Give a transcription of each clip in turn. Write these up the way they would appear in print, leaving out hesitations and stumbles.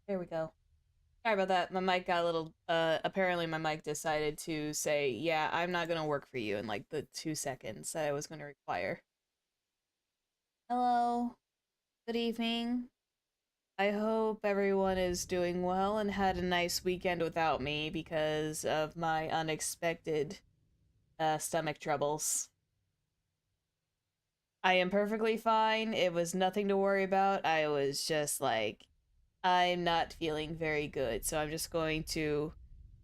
There we go. Sorry about that. My mic got a little, apparently my mic decided to say, yeah, I'm not gonna work for you in like the 2 seconds that I was gonna require. Hello. Good evening. I hope everyone is doing well and had a nice weekend without me because of my unexpected, stomach troubles. I am perfectly fine. It was nothing to worry about. I was just like, I'm not feeling very good, so I'm just going to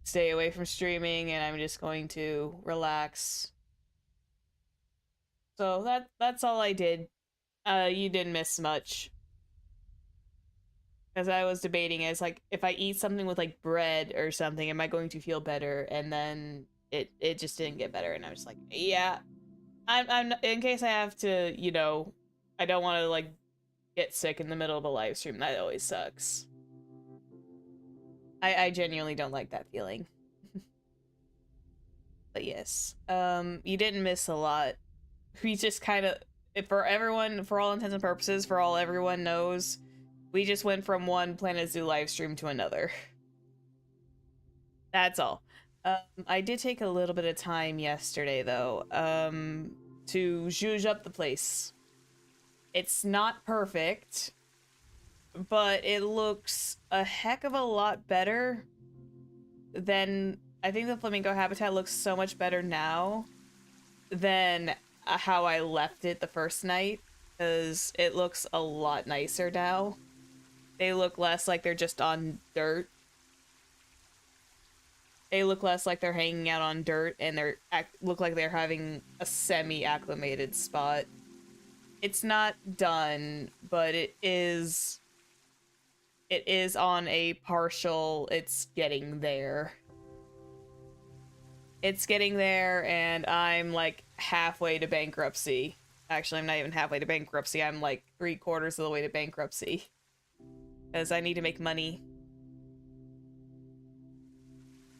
stay away from streaming and I'm just going to relax. So that's all I did. You didn't miss much. As I was debating, it's like if I eat something with like bread or something, am I going to feel better? And then it just didn't get better, and I was like, yeah, I'm in case I have to, I don't want to like get sick in the middle of a live stream. That always sucks. I genuinely don't like that feeling. But yes, you didn't miss a lot. We just kind of, for everyone, for all intents and purposes, for all everyone knows, we just went from one Planet Zoo live stream to another. That's all. I did take a little bit of time yesterday, though, to zhuzh up the place. It's not perfect, but it looks a heck of a lot better than, I think the flamingo habitat looks so much better now than how I left it the first night, because it looks a lot nicer now. They look less like they're just on dirt. They look less like they're hanging out on dirt, and look like they're having a semi-acclimated spot. It's not done, but it is on a partial, it's getting there. It's getting there, and I'm like halfway to bankruptcy. Actually, I'm not even halfway to bankruptcy. I'm like 3/4 of the way to bankruptcy. Because I need to make money.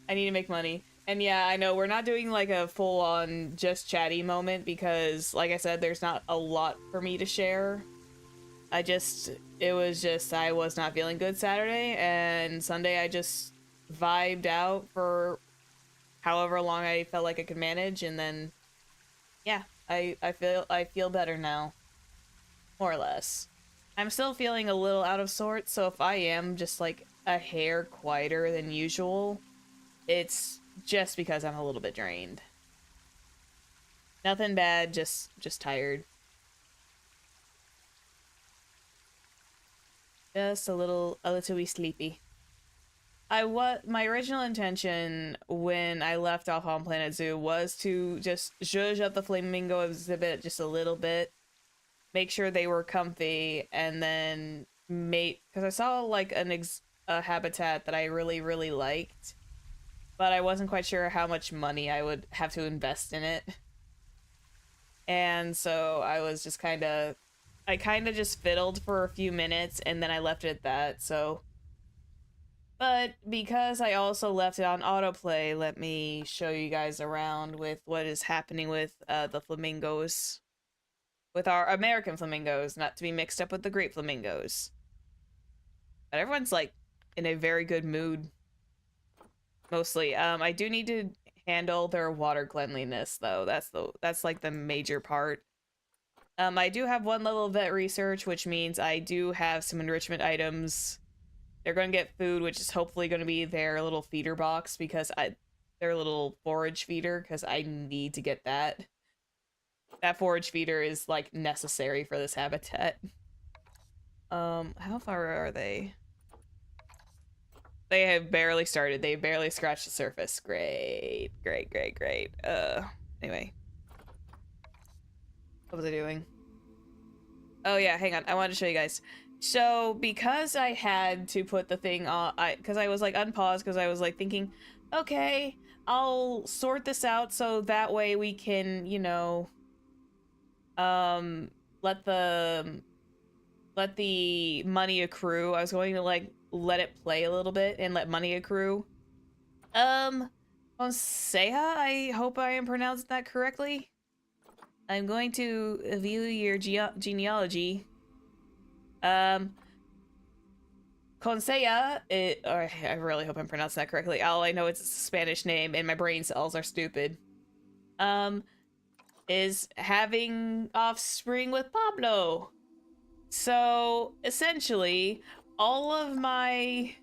I need to make money. And yeah, I know we're not doing like a full-on just chatty moment because, like I said, there's not a lot for me to share. It was just, I was not feeling good Saturday, and Sunday I just vibed out for however long I felt like I could manage, and then, yeah, I feel better now. More or less. I'm still feeling a little out of sorts, so if I am just like a hair quieter than usual, it's just because I'm a little bit drained. Nothing bad, just tired. Just a little wee sleepy. My original intention when I left off on Planet Zoo was to just zhuzh up the flamingo exhibit just a little bit, make sure they were comfy, and then mate, because I saw like a habitat that I really really liked, but I wasn't quite sure how much money I would have to invest in it. And so I kind of just fiddled for a few minutes and then I left it at that. So, but because I also left it on autoplay, let me show you guys around with what is happening with the flamingos, with our American flamingos, not to be mixed up with the great flamingos. But everyone's like in a very good mood, mostly. I do need to handle their water cleanliness though. That's like the major part. I do have one level of vet research, which means I do have some enrichment items. They're going to get food, which is hopefully going to be their little feeder box because their little forage feeder, because I need to get that. That forage feeder is like necessary for this habitat. How far are they? They have barely started. They barely scratched the surface. Great, great, great, great. Anyway. What was I doing? Oh yeah, hang on. I wanted to show you guys. So because I had to put the thing on, because I was like unpaused because I was like thinking, okay, I'll sort this out so that way we can, um, let the money accrue. I was going to like let it play a little bit and let money accrue. Fonseca, I hope I am pronouncing that correctly. I'm going to view your genealogy. Um, Conseja, I really hope I'm pronouncing that correctly. All I know it's a Spanish name and my brain cells are stupid. Is having offspring with Pablo. So essentially, all of my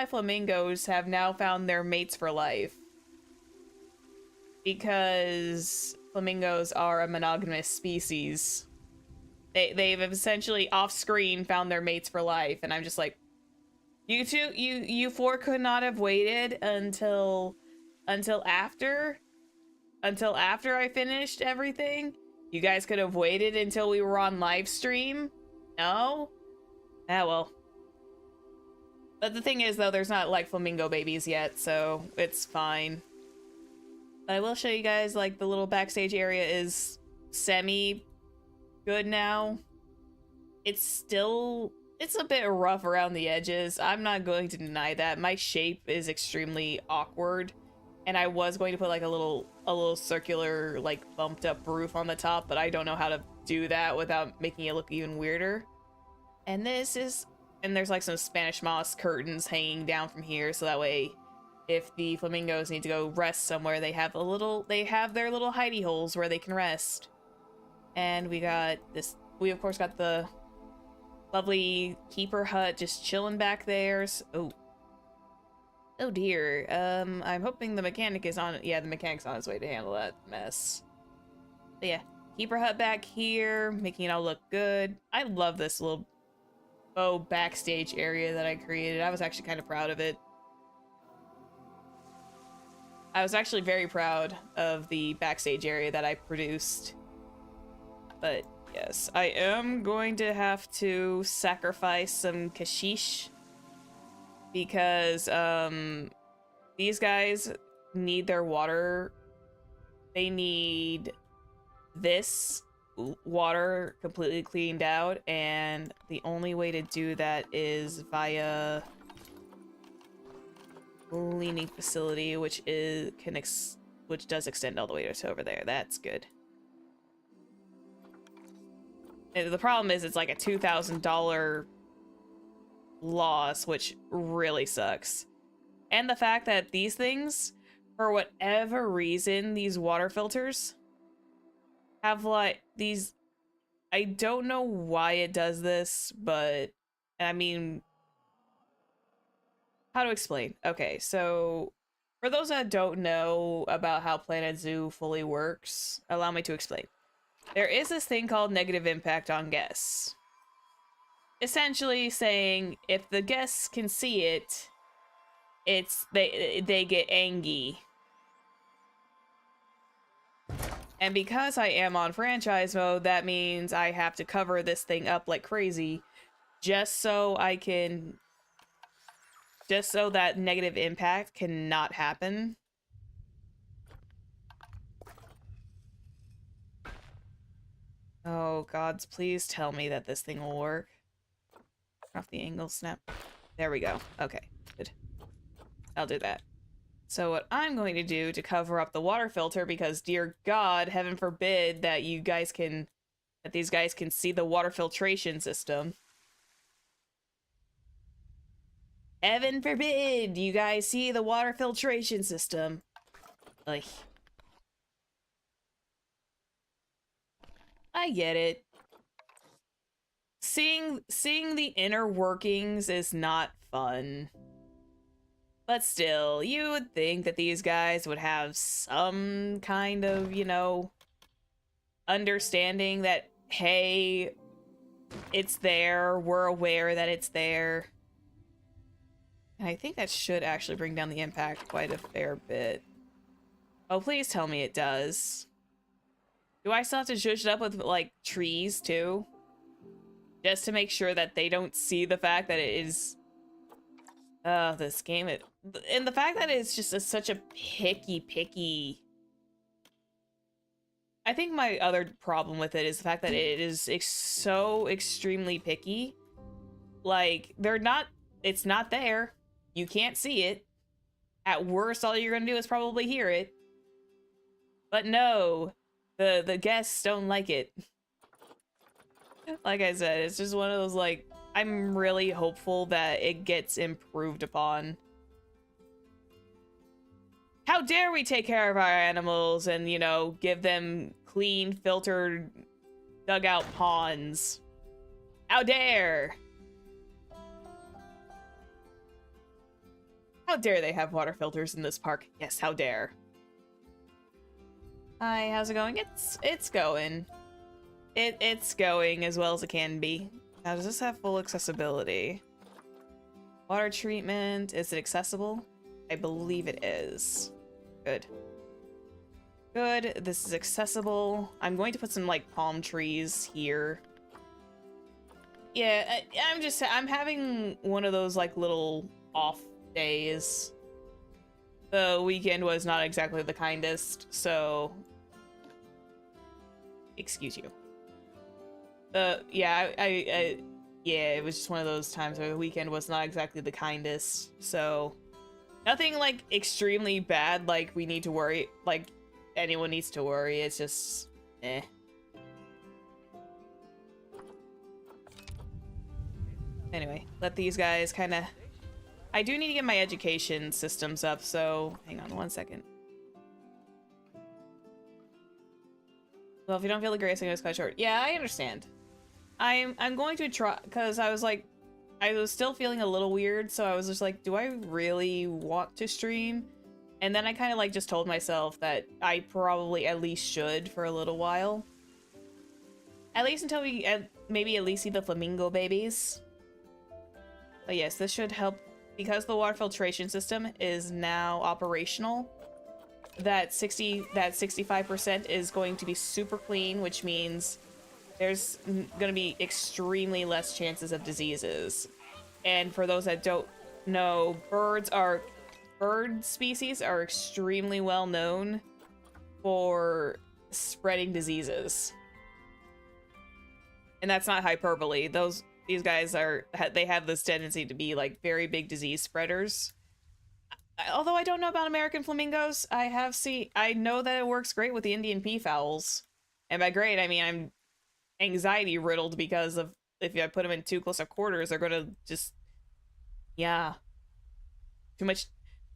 flamingos have now found their mates for life. Because flamingos are a monogamous species. They've essentially off-screen found their mates for life, and I'm just like, you four could not have waited until after I finished everything. You guys could have waited until we were on live stream. No? Ah, well. But the thing is, though, there's not like flamingo babies yet, so it's fine. But I will show you guys, like, the little backstage area is semi good now. It's a bit rough around the edges. I'm not going to deny that. My shape is extremely awkward, and I was going to put like a little circular, like, bumped up roof on the top, but I don't know how to do that without making it look even weirder. And there's like some Spanish moss curtains hanging down from here, so that way if the flamingos need to go rest somewhere, they have their little hidey holes where they can rest. And we of course got the lovely keeper hut just chilling back there. Oh dear. I'm hoping the mechanic is on. Yeah, the mechanic's on his way to handle that mess. But yeah, keeper hut back here, making it all look good. I love this little faux backstage area that I created. I was actually kind of proud of it. I was actually very proud of the backstage area that I produced. But yes, I am going to have to sacrifice some kashish because these guys need their water. They need this water completely cleaned out, and the only way to do that is via cleaning facility, which does extend all the way to over there. That's good. And the problem is it's like a $2,000 loss, which really sucks. And the fact that these things, for whatever reason, these water filters have like these, I don't know why it does this, but I mean, how to explain? Okay, so for those that don't know about how Planet Zoo fully works, allow me to explain. There is this thing called negative impact on guests. Essentially saying if the guests can see it, they get angry. And because I am on franchise mode, that means I have to cover this thing up like crazy just so that negative impact cannot happen. Oh, gods, please tell me that this thing will work. Turn off the angle snap. There we go. Okay, good. I'll do that. So what I'm going to do to cover up the water filter, because dear God, heaven forbid that these guys can see the water filtration system. Heaven forbid you guys see the water filtration system. Like, I get it. Seeing the inner workings is not fun. But still, you would think that these guys would have some kind of, understanding that, hey, it's there, we're aware that it's there. And I think that should actually bring down the impact quite a fair bit. Oh, please tell me it does. Do I still have to zhuzh it up with, like, trees, too? Just to make sure that they don't see the fact that it is... this game... And the fact that it's just such a picky... I think my other problem with it is the fact that it is so extremely picky. Like, it's not there. You can't see it. At worst, all you're gonna do is probably hear it. But no, the guests don't like it. Like I said, it's just one of those, like, I'm really hopeful that it gets improved upon. How dare we take care of our animals and, you know, give them clean, filtered, dugout ponds? How dare! How dare they have water filters in this park? Yes, how dare. Hi, how's it going? It's going. It's going as well as it can be. Now, does this have full accessibility? Water treatment, is it accessible? I believe it is. Good. Good, this is accessible. I'm going to put some, like, palm trees here. Yeah, I'm having one of those, like, little off days. The weekend was not exactly the kindest, so... Excuse you. Yeah, yeah, it was just one of those times where the weekend was not exactly the kindest, so... Nothing, like, extremely bad, like, we need to worry, like, anyone needs to worry, it's just... eh. Anyway, let these guys kind of... I do need to get my education systems up, so... Hang on one second. Well, if you don't feel the grace, I'm gonna cut short. Yeah, I understand. I'm going to try, because I was like... I was still feeling a little weird, so I was just like, do I really want to stream? And then I kind of like just told myself that I probably at least should for a little while. At least until we maybe at least see the flamingo babies. But yes, this should help because the water filtration system is now operational. That 65% is going to be super clean, which means there's going to be extremely less chances of diseases. And for those that don't know, bird species are extremely well known for spreading diseases. And that's not hyperbole. These guys they have this tendency to be like very big disease spreaders. Although I don't know about American flamingos, I know that it works great with the Indian peafowls. And by great, I mean I'm anxiety riddled because of if I put them in too close of quarters, they're gonna just, yeah, too much.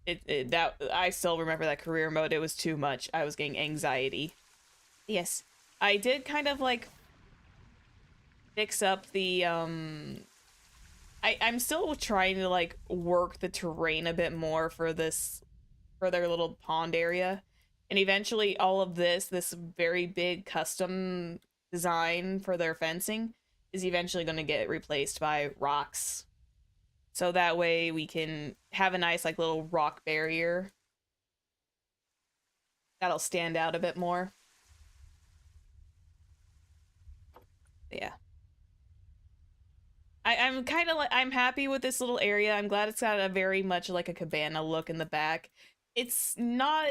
That I still remember that career mode. It was too much. I was getting anxiety. Yes, I did kind of like fix up the I'm still trying to like work the terrain a bit more for their little pond area, and eventually all of this very big custom design for their fencing is eventually going to get replaced by rocks, so that way we can have a nice like little rock barrier that'll stand out a bit more. But yeah, I'm kind of like, I'm happy with this little area. I'm glad it's got a very much like a cabana look in the back. It's not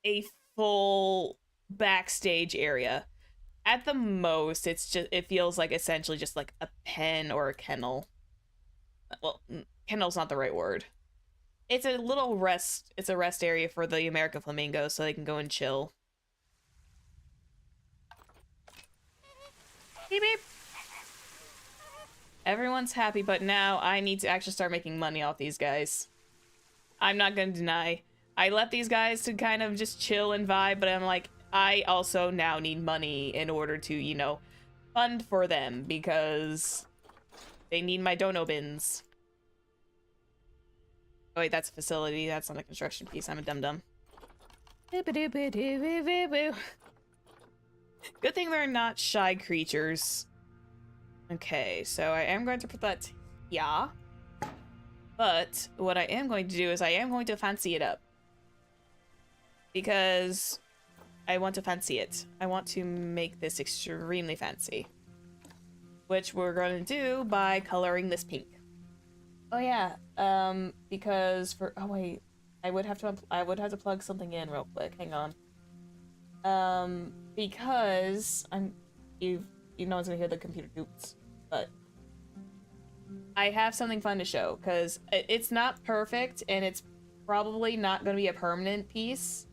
a full backstage area. At the most, it feels like essentially just like a pen or a kennel. Well, kennel's not the right word. It's a rest area for the American flamingos so they can go and chill. Beep beep. Everyone's happy, but now I need to actually start making money off these guys. I'm not gonna deny. I let these guys to kind of just chill and vibe, but I'm like, I also now need money in order to, you know, fund for them because they need my dono bins. Oh wait, that's a facility. That's not a construction piece. I'm a dum-dum. Good thing they're not shy creatures. Okay, so I am going to put that here. But what I am going to do is I am going to fancy it up. Because I want to fancy it. I want to make this extremely fancy. Which we're going to do by coloring this pink. Oh yeah, because for, oh wait, I would have to plug something in real quick. Hang on. Because you know it's gonna hear the computer oops, but I have something fun to show because it's not perfect and it's probably not gonna be a permanent piece.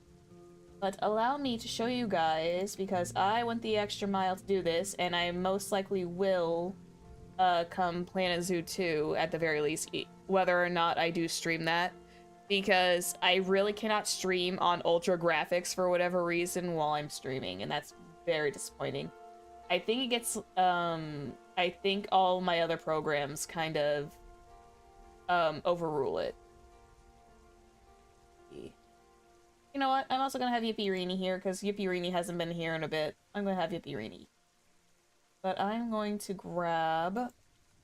But allow me to show you guys because I went the extra mile to do this, and I most likely will come Planet Zoo 2 at the very least, whether or not I do stream that, because I really cannot stream on ultra graphics for whatever reason while I'm streaming, and that's very disappointing. I think it gets, I think all my other programs kind of, overrule it. You know what? I'm also gonna have Yippee Reenie here, because Yippee Reenie hasn't been here in a bit. I'm gonna have Yippee Reenie. But I'm going to grab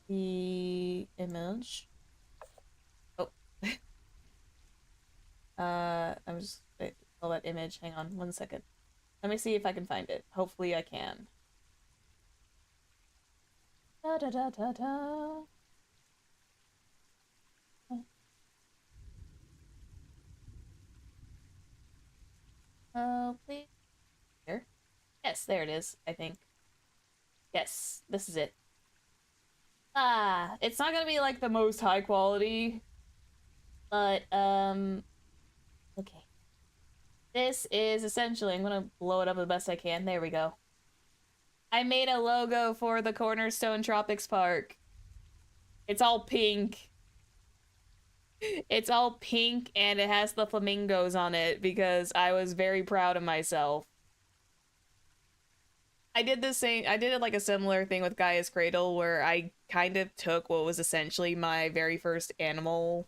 the image. Oh. I'm just, wait, call that image. Hang on 1 second. Let me see if I can find it. Hopefully I can. Da da da da da. Oh, please. Here? Yes, there it is, I think. Yes, this is it. Ah, it's not gonna be like the most high quality, but, okay. This is essentially, I'm gonna blow it up the best I can. There we go. I made a logo for the Cornerstone Tropics Park. It's all pink. It's all pink and it has the flamingos on it because I was very proud of myself. I did like a similar thing with Gaia's Cradle where I kind of took what was essentially my very first animal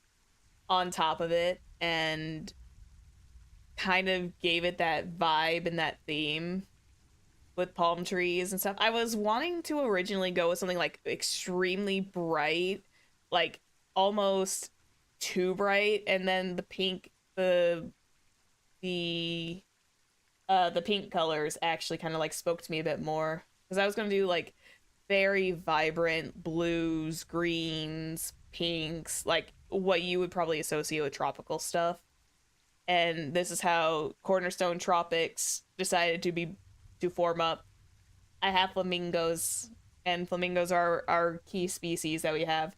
on top of it and kind of gave it that vibe and that theme with palm trees and stuff. I was wanting to originally go with something like extremely bright, like almost too bright, and then the pink, the pink colors actually kind of like spoke to me a bit more, because I was gonna do like very vibrant blues, greens, pinks, like what you would probably associate with tropical stuff. And this is how Cornerstone Tropics decided to form up. I have flamingos, and flamingos are our key species that we have.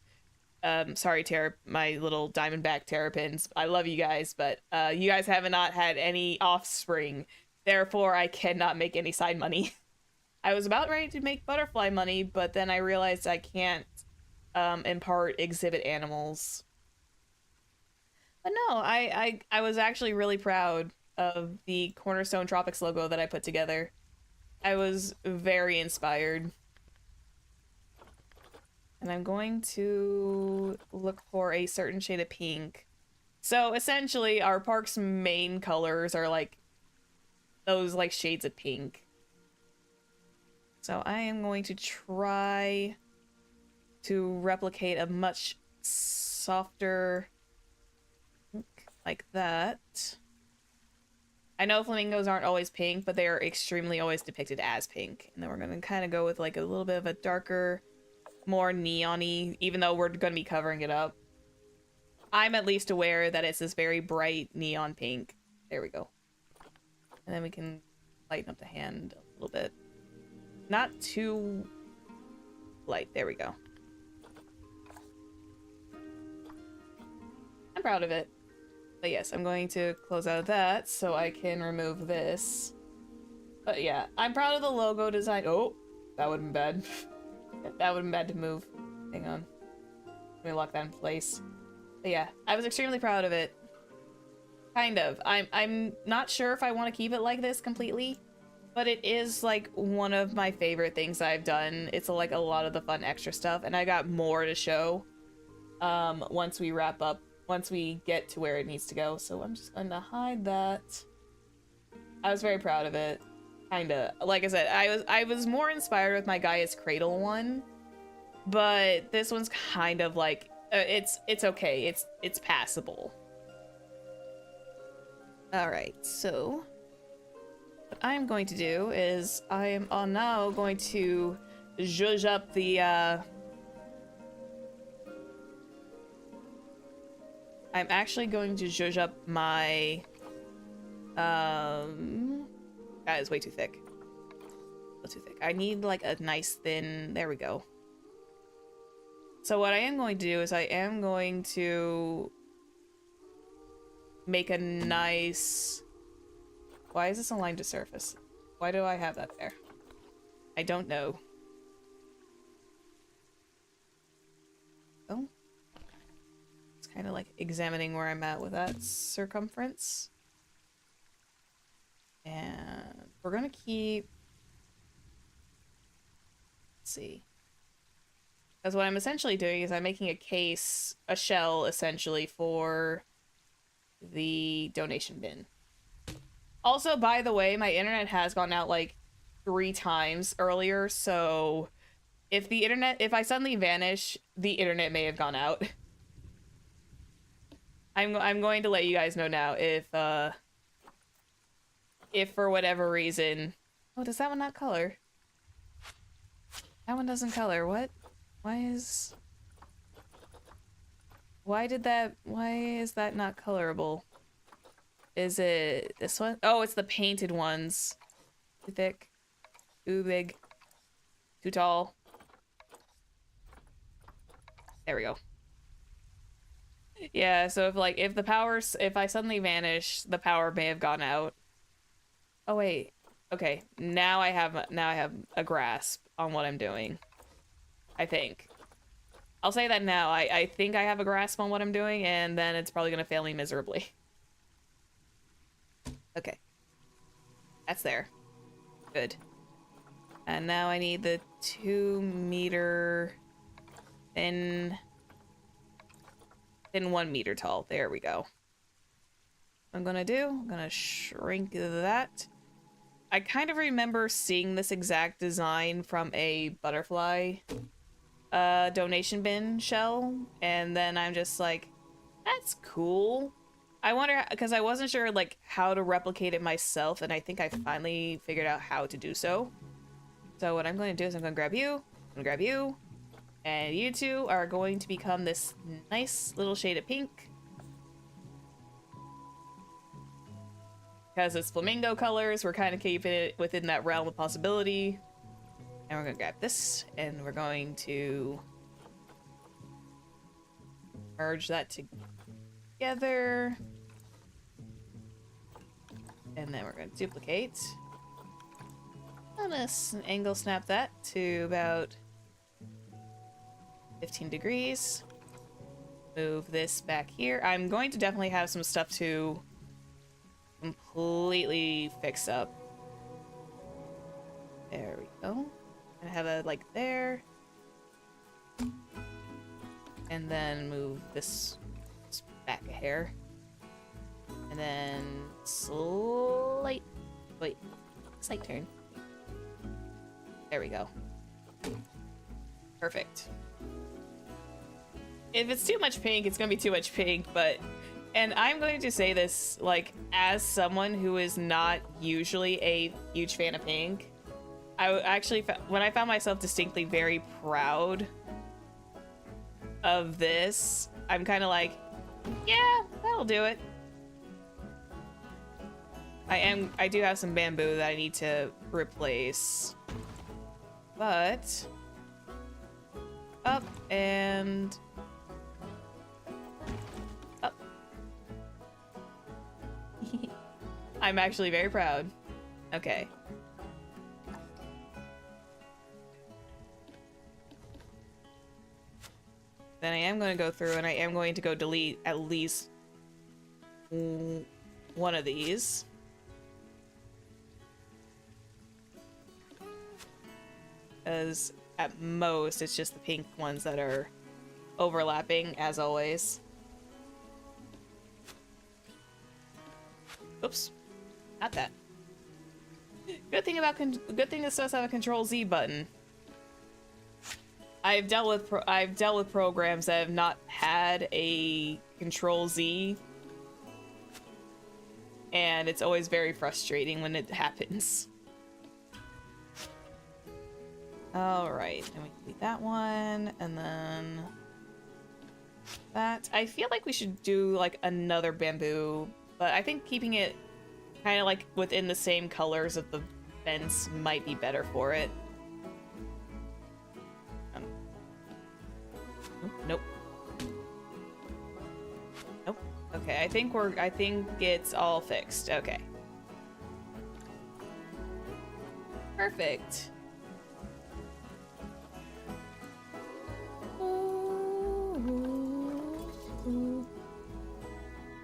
Sorry, my little diamondback terrapins. I love you guys, but you guys have not had any offspring. Therefore, I cannot make any side money. I was about ready to make butterfly money, but then I realized I can't impart exhibit animals. But no, I was actually really proud of the Cornerstone Tropics logo that I put together. I was very inspired. And I'm going to look for a certain shade of pink. So essentially, our park's main colors are like those like shades of pink. So I am going to try to replicate a much softer pink like that. I know flamingos aren't always pink, but they are extremely always depicted as pink. And then we're going to kind of go with like a little bit of a darker, more neon-y, even though we're going to be covering it up. I'm at least aware that it's this very bright neon pink. There we go. And then we can lighten up the hand a little bit. Not too light. There we go. I'm proud of it. But yes, I'm going to close out of that so I can remove this. But yeah, I'm proud of the logo design. Oh, that would have been bad. That would have been bad to move. Hang on. Let me lock that in place. But yeah, I was extremely proud of it. Kind of. I'm not sure if I want to keep it like this completely, but it is like one of my favorite things I've done. It's like a lot of the fun extra stuff, and I got more to show once we wrap up, once we get to where it needs to go. So I'm just going to hide that. I was very proud of it. Kinda. Like I said, I was more inspired with my Gaia's Cradle one, but this one's kind of like it's okay. It's passable. All right, so what I'm going to do is I am now going to zhuzh up the I'm actually going to zhuzh up my that is way too thick. Too thick. I need like a nice thin, there we go. So what I am going to do is I am going to make a nice, why is this aligned to surface? Why do I have that there? I don't know. go. It's kind of like examining where I'm at with that circumference. And we're gonna keep... Let's see. Because what I'm essentially doing is I'm making a case, a shell, essentially, for the donation bin. Also, by the way, my internet has gone out like 3 times earlier, so if I suddenly vanish, the internet may have gone out. I'm going to let you guys know now if for whatever reason... Oh, does that one not color? That one doesn't color. What? Why is that not colorable? Is it this one? Oh, it's the painted ones. Too thick, too big, too tall. There we go. Yeah, so if I suddenly vanish, the power may have gone out. Oh wait. Okay, now I have a grasp on what I'm doing. I think. I'll say that now. I think I have a grasp on what I'm doing, and then it's probably gonna fail me miserably. Okay. That's there. Good. And now I need the 2 meter thin 1 meter tall. There we go. What I'm gonna shrink that. I kind of remember seeing this exact design from a butterfly donation bin shell, and then I'm just like, that's cool. I wonder, because I wasn't sure like how to replicate it myself, and I think I finally figured out how to do so. So what I'm going to do is I'm going to grab you, I'm going to grab you, and you two are going to become this nice little shade of pink. Because it's flamingo colors, we're kind of keeping it within that realm of possibility. And we're going to grab this, and we're going to merge that together. And then we're going to duplicate. I'm going to angle snap that to about 15 degrees. Move this back here. I'm going to definitely have some stuff to completely fix up. There we go. And have a like there. And then move this back a hair. And then slight turn. There we go. Perfect. If it's too much pink, it's gonna be too much pink, but... And I'm going to say this, like, as someone who is not usually a huge fan of pink, I actually, when I found myself distinctly very proud of this, I'm kind of like, yeah, that'll do it. I do have some bamboo that I need to replace. But... Up and... Up. I'm actually very proud. Okay. Then I am going to go through and I am going to go delete at least one of these. As at most, it's just the pink ones that are overlapping, as always. Oops, not that. Good thing this does have a Control Z button. I've dealt with programs that have not had a Control Z, and it's always very frustrating when it happens. Alright, then we delete that one, and then that. I feel like we should do, like, another bamboo, but I think keeping it kind of, like, within the same colors of the fence might be better for it. Nope. Nope. Okay, I think it's all fixed. Okay. Perfect. Ooh.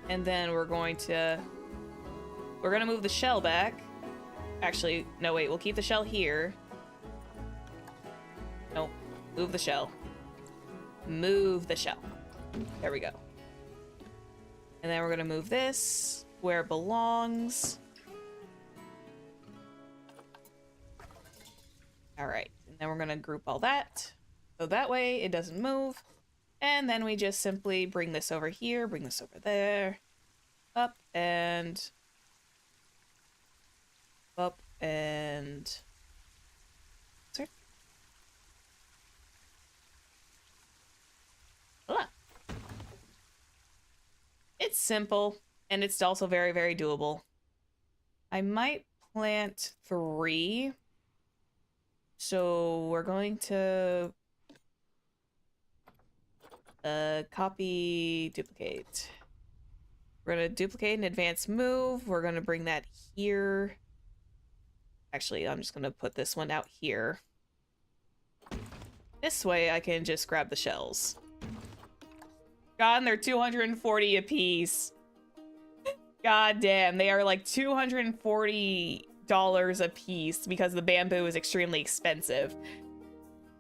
And then we're gonna move the shell back. Actually, no, wait, we'll keep the shell here. Nope, move the shell. Move the shell. There we go. And then we're gonna move this where it belongs. All right, and then we're gonna group all that. So that way it doesn't move. And then we just simply bring this over here, bring this over there, up and sorry. Voila. It's simple, and it's also very, very doable. I might plant 3. So we're going to copy, duplicate. We're going to duplicate an advanced move. We're going to bring that here. Actually, I'm just going to put this one out here. This way I can just grab the shells. God, and they're 240 apiece. God damn, they are like $240 a piece because the bamboo is extremely expensive.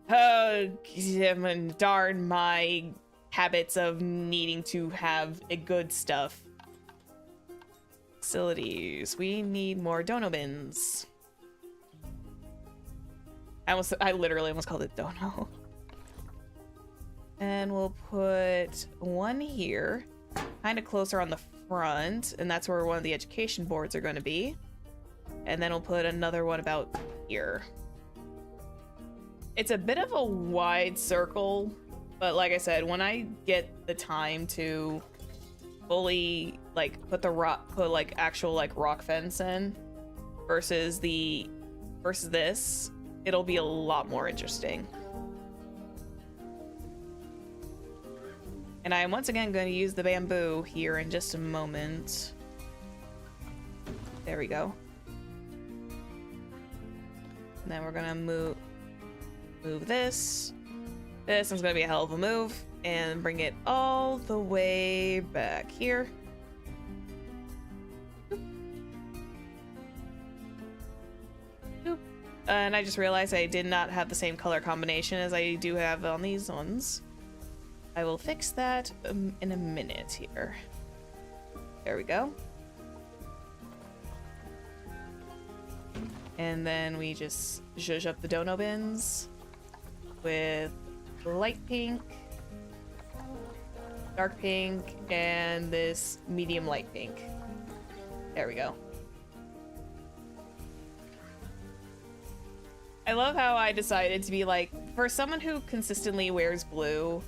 Oh, darn my habits of needing to have a good stuff. Facilities. We need more dono bins. I literally almost called it dono. And we'll put one here, kind of closer on the front, and that's where one of the education boards are going to be. And then we'll put another one about here. It's a bit of a wide circle, but like I said, when I get the time to fully like put actual like rock fence in versus this, it'll be a lot more interesting. And I'm once again going to use the bamboo here in just a moment. There we go. And then we're gonna move this. This is gonna be a hell of a move, and bring it all the way back here. And I just realized I did not have the same color combination as I do have on these ones. I will fix that in a minute here. There we go. And then we just zhuzh up the dono bins with light pink, dark pink, and this medium light pink. There we go. I love how I decided to be like, for someone who consistently wears blue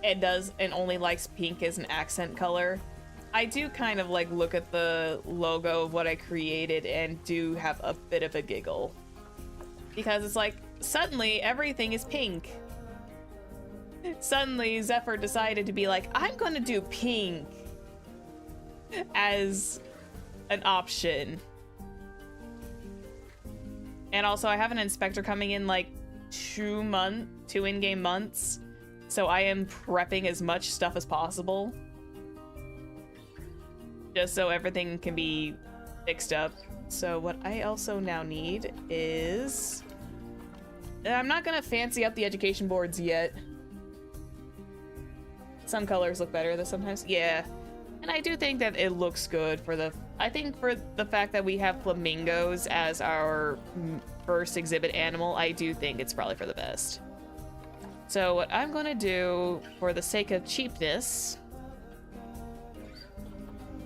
and only likes pink as an accent color, I do kind of like look at the logo of what I created and do have a bit of a giggle. Because it's like, suddenly everything is pink. Suddenly Zephyr decided to be like, I'm gonna do pink as an option. And also I have an inspector coming in like 2 in-game months. So I am prepping as much stuff as possible. Just so everything can be fixed up. So what I also now need is... I'm not gonna fancy up the education boards yet. Some colors look better than sometimes. Yeah. And I do think that it looks good for the... I think for the fact that we have flamingos as our first exhibit animal, I do think it's probably for the best. So what I'm gonna do, for the sake of cheapness,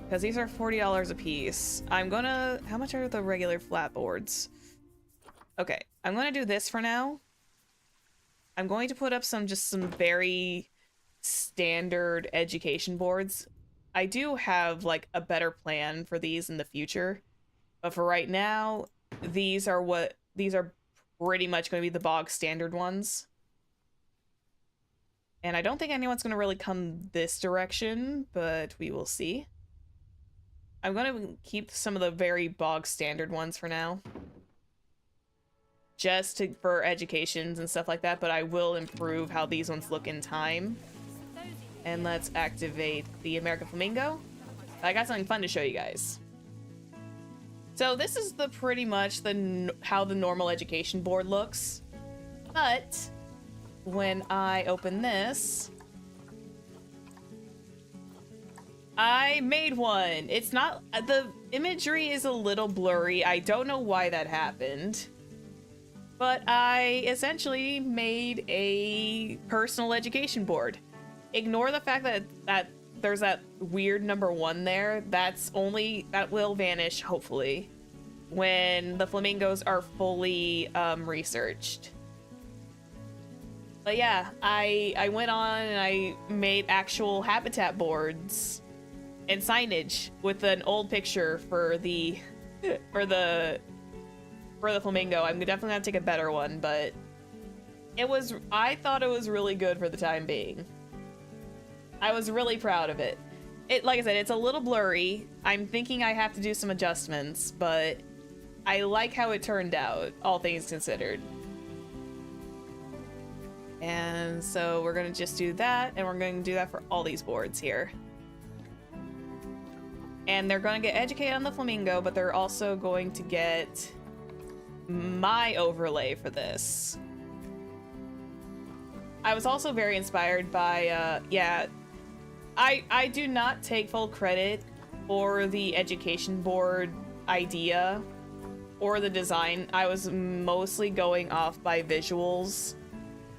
because these are $40 a piece, I'm gonna... How much are the regular flat boards? Okay, I'm gonna do this for now. I'm going to put up some very standard education boards. I do have like a better plan for these in the future, but for right now, these are pretty much going to be the bog standard ones. And I don't think anyone's going to really come this direction, but we will see. I'm going to keep some of the very bog standard ones for now. Just for educations and stuff like that, but I will improve how these ones look in time. And let's activate the American Flamingo. I got something fun to show you guys. So this is the pretty much how the normal education board looks. But when I open this, I made one. It's not, the imagery is a little blurry. I don't know why that happened. But I essentially made a personal education board. Ignore the fact that there's that weird number 1 there. That will vanish, hopefully, when the flamingos are fully researched. But yeah, I went on and I made actual habitat boards and signage with an old picture for the flamingo. I'm definitely gonna take a better one, but I thought it was really good for the time being. I was really proud of it. Like I said, it's a little blurry. I'm thinking I have to do some adjustments, but I like how it turned out, all things considered. And so we're gonna just do that, and we're going to do that for all these boards here. And they're going to get educated on the flamingo, but they're also going to get my overlay for this. I was also very inspired by, I do not take full credit for the education board idea or the design. I was mostly going off by visuals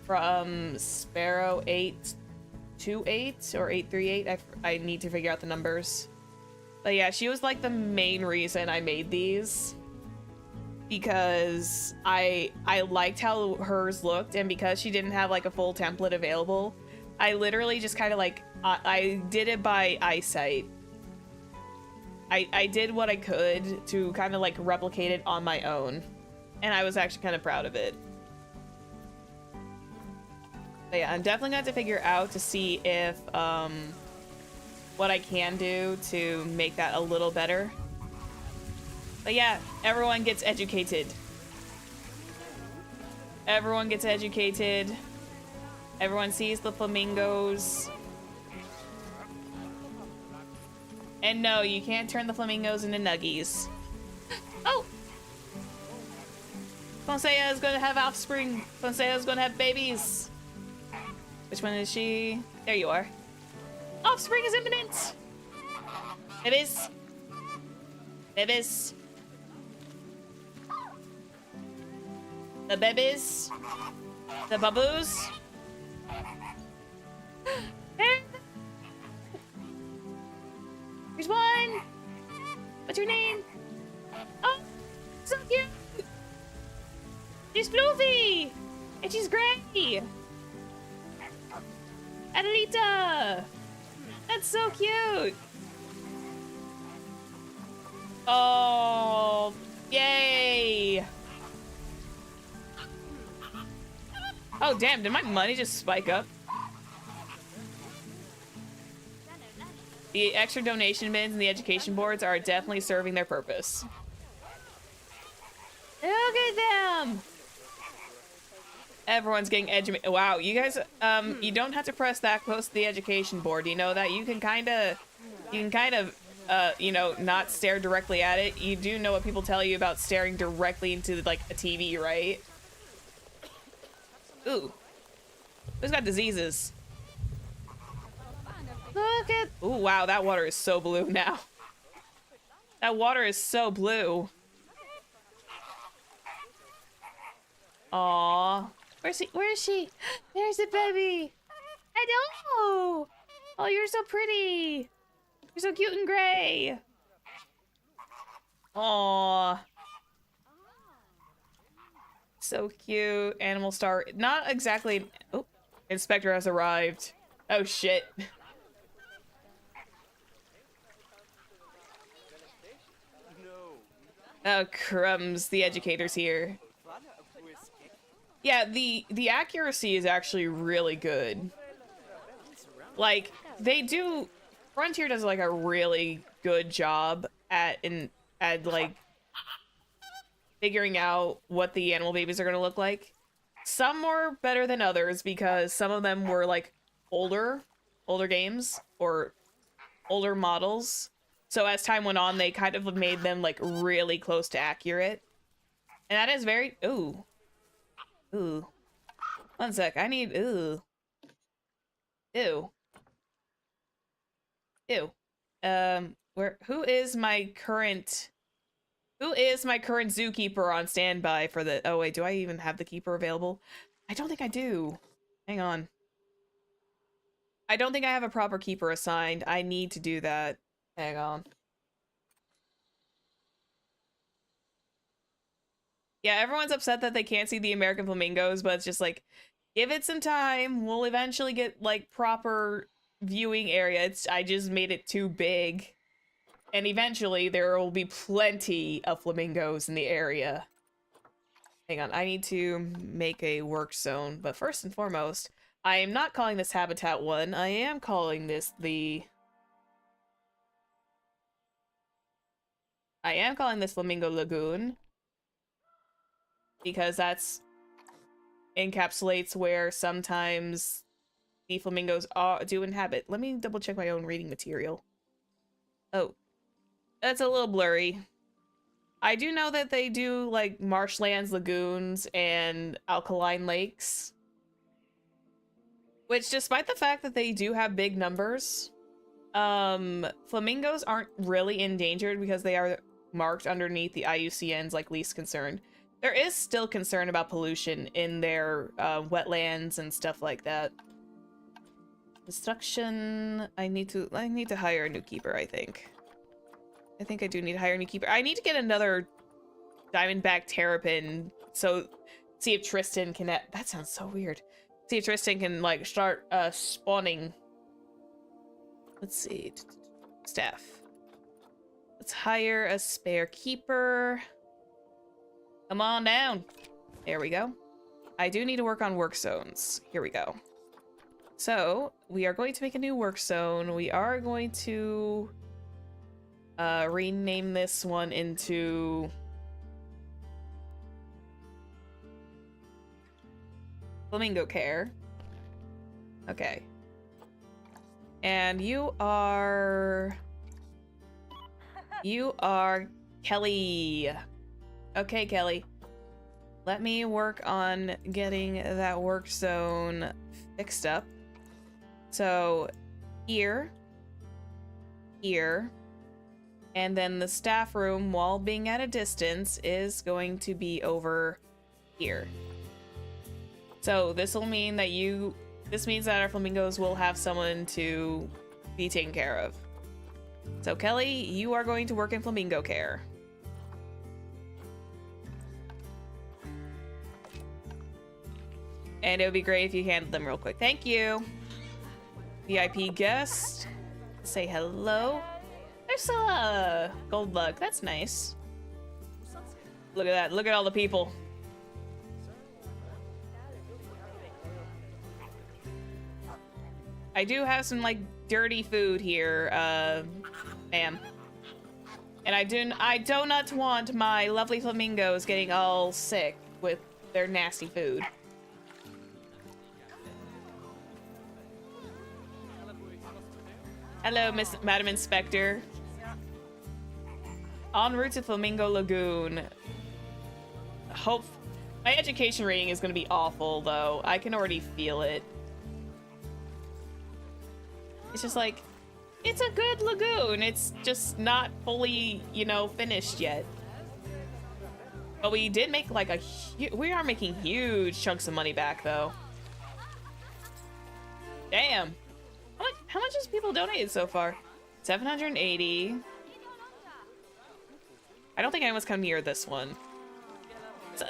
from Sparrow 828 or 838. I need to figure out the numbers. But yeah, she was like the main reason I made these, because I liked how hers looked, and because she didn't have like a full template available, I literally just kind of like I did it by eyesight. I did what I could to kind of like replicate it on my own, and I was actually kind of proud of it. But yeah, I'm definitely gonna have to figure out to see if what I can do to make that a little better. But yeah, everyone gets educated. Everyone gets educated. Everyone sees the flamingos. And no, you can't turn the flamingos into nuggies. Oh! Fonsea is gonna have offspring. Fonsea is gonna have babies. Which one is she? There you are. Offspring is imminent! Babies. Babies. The babies. The baboos. Here's one. What's your name? Oh, so cute. She's floofy. And she's gray. Adelita. That's so cute. Oh, yay. Oh, damn, did my money just spike up? The extra donation bins and the education boards are definitely serving their purpose. Look at them! Everyone's getting educated. Wow, you guys, you don't have to press that close to the education board. You know that? You can kind of, you know, not stare directly at it. You do know what people tell you about staring directly into, like, a TV, right? Ooh. Who's got diseases? Look at... Ooh, wow, that water is so blue now. That water is so blue. Aww. Where's he? Where is she? There's the baby. Hello. Oh, you're so pretty. You're so cute and gray. Aww. So cute. Animal star. Not exactly... Oh, Inspector has arrived. Oh, shit. Oh, crumbs. The educator's here. Yeah, the accuracy is actually really good. Like, they do... Frontier does, like, a really good job at like, figuring out what the animal babies are gonna look like. Some were better than others because some of them were, like, older games or older models. So as time went on, they kind of made them like really close to accurate. And that is very, ooh. Ooh. One sec, I need, ooh. Ew. Ew. Who is my current zookeeper on standby for the, oh wait, do I even have the keeper available? I don't think I do. Hang on. I don't think I have a proper keeper assigned. I need to do that. Hang on. Yeah, everyone's upset that they can't see the American flamingos, but it's just like, give it some time. We'll eventually get like proper viewing area. I just made it too big. And eventually there will be plenty of flamingos in the area. Hang on, I need to make a work zone. But first and foremost, I am not calling this Habitat 1. I am calling this I am calling this Flamingo Lagoon. Because that's encapsulates where sometimes the flamingos do inhabit. Let me double check my own reading material. Oh, that's a little blurry. I do know that they do like marshlands, lagoons, and alkaline lakes. Which, despite the fact that they do have big numbers, flamingos aren't really endangered because they are marked underneath the IUCN's like least concerned. There is still concern about pollution in their wetlands and stuff like that. Destruction. I need to hire a new keeper, I think. I think I do need to hire a new keeper. I need to get another diamondback terrapin, so see if Tristan can that sounds so weird. See if Tristan can like start spawning. Let's see. Staff. Let's hire a spare keeper. Come on down. There we go. I do need to work on work zones. Here we go. So, we are going to make a new work zone. We are going to rename this one into Flamingo Care. Okay. And you are Kelly. Okay, Kelly. Let me work on getting that work zone fixed up. So, here, and then the staff room, while being at a distance, is going to be over here. So this will mean that this means that our flamingos will have someone to be taken care of. So Kelly, you are going to work in Flamingo Care. And it would be great if you handled them real quick. Thank you. VIP guest. Say hello. There's a gold bug. That's nice. Look at that. Look at all the people. I do have some like dirty food here, ma'am. And I do not want my lovely flamingos getting all sick with their nasty food. Hello, Madam Inspector. En route to Flamingo Lagoon. My education rating is going to be awful, though. I can already feel it. It's just like, it's a good lagoon. It's just not fully, you know, finished yet. But we did make like we are making huge chunks of money back, though. Damn. How much has people donated so far? 780. I don't think anyone's come near this one.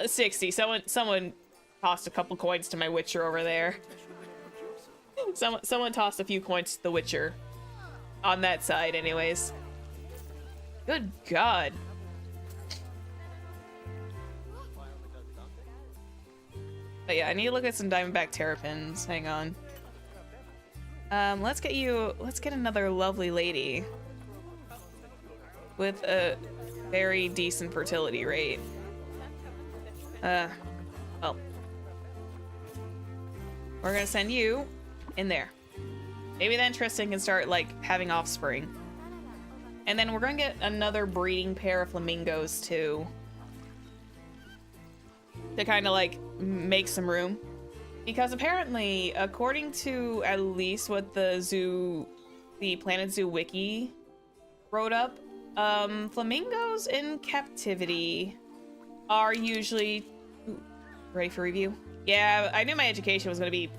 60. Someone tossed a couple coins to my Witcher over there. Someone tossed a few coins to the Witcher. On that side, anyways. Good God. But yeah, I need to look at some diamondback terrapins. Hang on. Let's get another lovely lady with a very decent fertility rate. Well, we're gonna send you in there. Maybe then Tristan can start like having offspring. And then we're gonna get another breeding pair of flamingos too. To kind of like make some room. Because apparently, according to at least what the Planet Zoo wiki wrote up, flamingos in captivity are usually... Ooh, ready for review? Yeah, I knew my education was gonna be...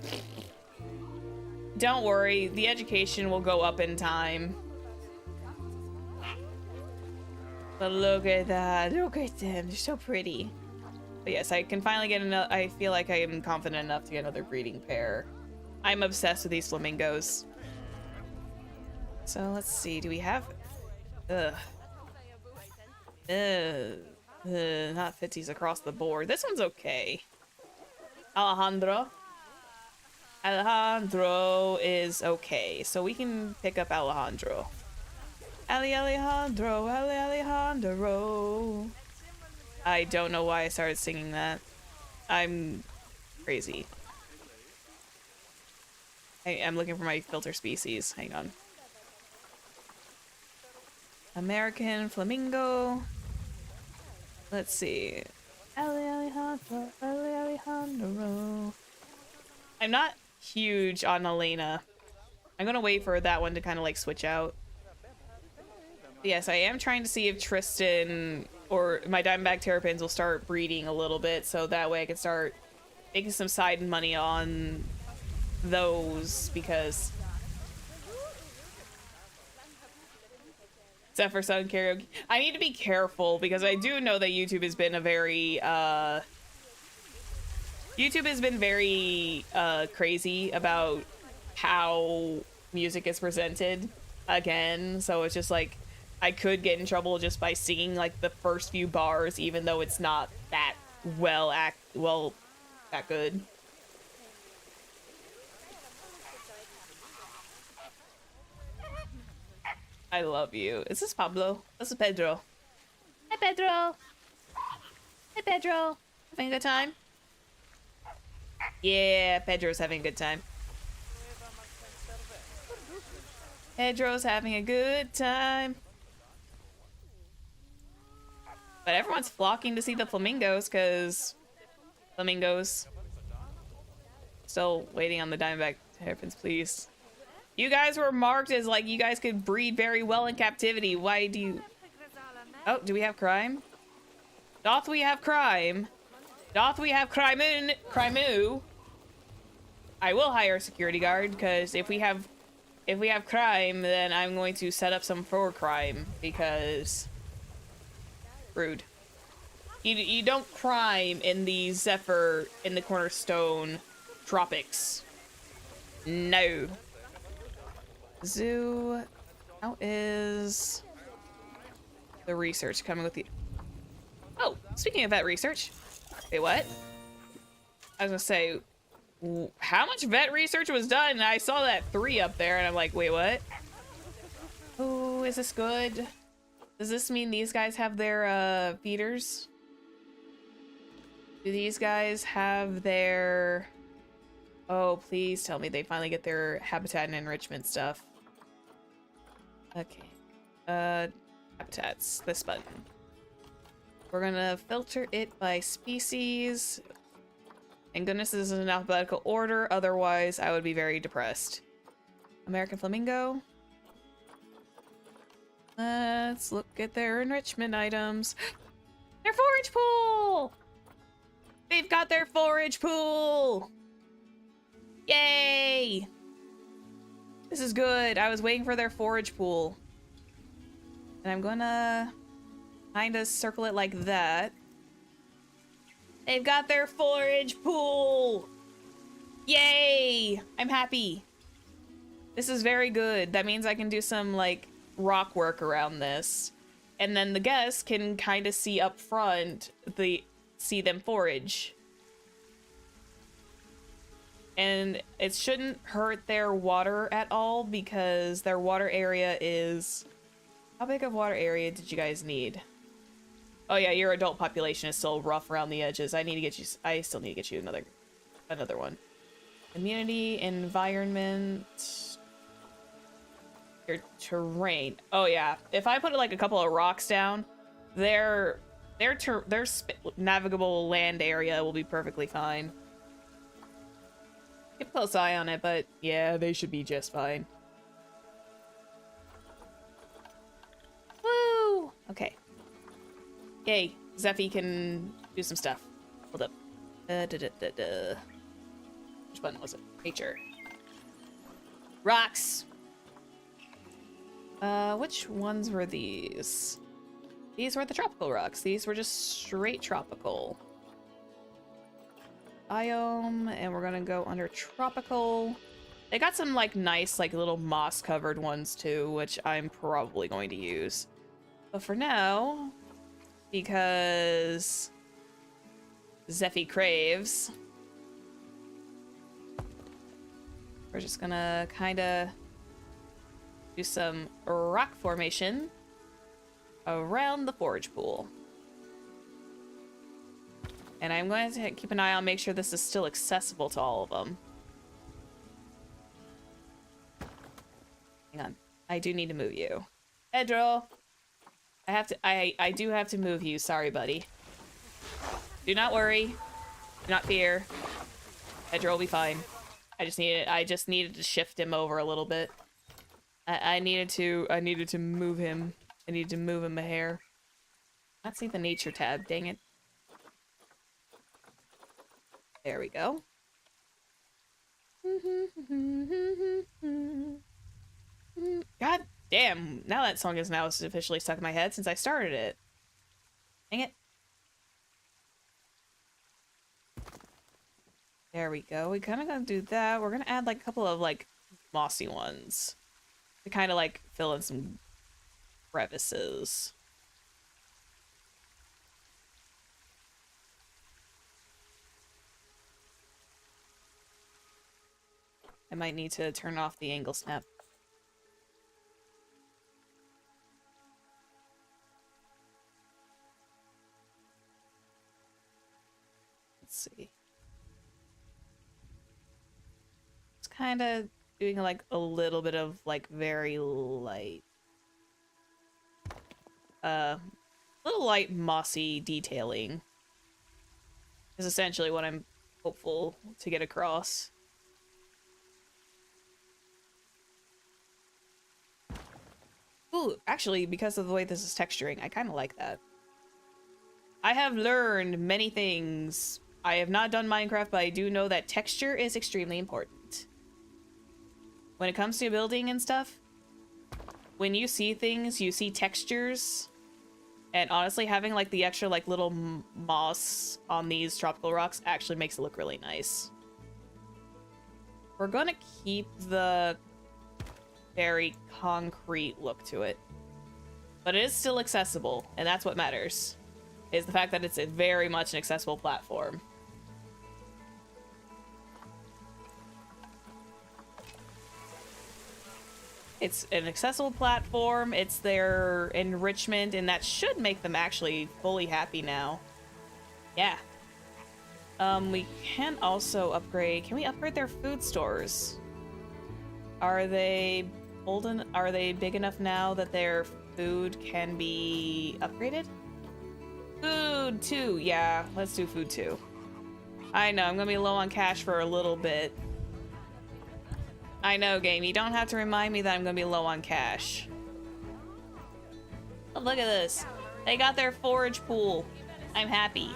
Don't worry, the education will go up in time. But look at that, look at them, they're so pretty. But yes, I can finally get another. I feel like I am confident enough to get another breeding pair. I'm obsessed with these flamingos. So let's see, do we have... Ugh. Not 50s across the board. This one's okay. Alejandro is okay, so we can pick up Alejandro. Alejandro. I don't know why I started singing that. I'm crazy. I'm looking for my filter species. Hang on. American flamingo. Let's see. Alejandro. I'm not huge on Elena. I'm gonna wait for that one to kind of like switch out. Yes, I am trying to see if Tristan or my Diamondback Terrapins will start breeding a little bit, so that way I can start making some side money on those, because Zephyr Sun karaoke. I need to be careful because I do know that YouTube has been a very crazy about how music is presented again, so it's just like I could get in trouble just by singing like the first few bars, even though it's not that that good. I love you. Is this Pablo? This is Pedro. Hi, Pedro. Hi, Pedro. Having a good time? Yeah, Pedro's having a good time. Pedro's having a good time. But everyone's flocking to see the flamingos, because flamingos. Still waiting on the Diamondback Terrapins, please. You guys were marked as like you guys could breed very well in captivity. Why do you... Oh, do we have crime? Doth we have crime? Doth we have crime-oo? I will hire a security guard, because if we have crime, then I'm going to set up some for crime, because rude. You don't crime in the Zephyr in the Cornerstone Tropics. No. Zoo. How is the research coming with the... Oh, speaking of vet research. Wait, what? I was gonna say, how much vet research was done? And I saw that 3 up there, and I'm like, wait, what? Oh, is this good? Does this mean these guys have their feeders? Do these guys have their... Oh, please tell me they finally get their habitat and enrichment stuff. Okay. Habitats. This button. We're gonna filter it by species. And goodness, this is in alphabetical order. Otherwise, I would be very depressed. American flamingo. Let's look at their enrichment items. Their forage pool! They've got their forage pool! Yay! This is good. I was waiting for their forage pool. And I'm gonna kind of circle it like that. They've got their forage pool! Yay! I'm happy. This is very good. That means I can do some, like, rock work around this. And then the guests can kind of see up front, see them forage. And it shouldn't hurt their water at all, because their water area is... How big of water area did you guys need? Oh yeah, your adult population is still rough around the edges. I still need to get you another one. Immunity, environment... your terrain. Oh yeah, if I put like a couple of rocks down, their navigable land area will be perfectly fine. Keep a close eye on it, but yeah, they should be just fine. Woo! Okay. Yay, Zephy can do some stuff. Hold up. Which button was it? Nature. Rocks! Which ones were these? These were the tropical rocks. These were just straight tropical. Biome, and we're gonna go under tropical. They got some like nice like little moss covered ones too, which I'm probably going to use. But for now, because Zephy craves, we're just gonna kind of do some rock formation around the forage pool. And I'm going to keep an eye on, make sure this is still accessible to all of them. Hang on. I do need to move you. Pedro! I do have to move you. Sorry, buddy. Do not worry. Do not fear. Pedro will be fine. I just needed to shift him over a little bit. I needed to move him. I needed to move him a hair. Not see the nature tab, dang it. There we go. God damn, now that song is now officially stuck in my head since I started it. Dang it. There we go. We kind of gonna do that. We're gonna add like a couple of like mossy ones to kind of like fill in some crevices. I might need to turn off the angle snap. Let's see. It's kind of doing like a little bit of like very light, little light mossy detailing is essentially what I'm hopeful to get across. Ooh, actually, because of the way this is texturing, I kind of like that. I have learned many things. I have not done Minecraft, but I do know that texture is extremely important. When it comes to building and stuff, when you see things, you see textures. And honestly, having like the extra like little moss on these tropical rocks actually makes it look really nice. We're gonna keep the very concrete look to it, but it is still accessible, and that's what matters, is the fact that it's very much an accessible platform. It's an accessible platform, it's their enrichment, and that should make them actually fully happy now. Yeah. We can also upgrade, can we upgrade their food stores? Are they big enough now that their food can be upgraded? Food 2, yeah, let's do food 2. I know, I'm gonna be low on cash for a little bit. I know, game, you don't have to remind me that I'm gonna be low on cash. Oh, look at this. They got their forage pool. I'm happy.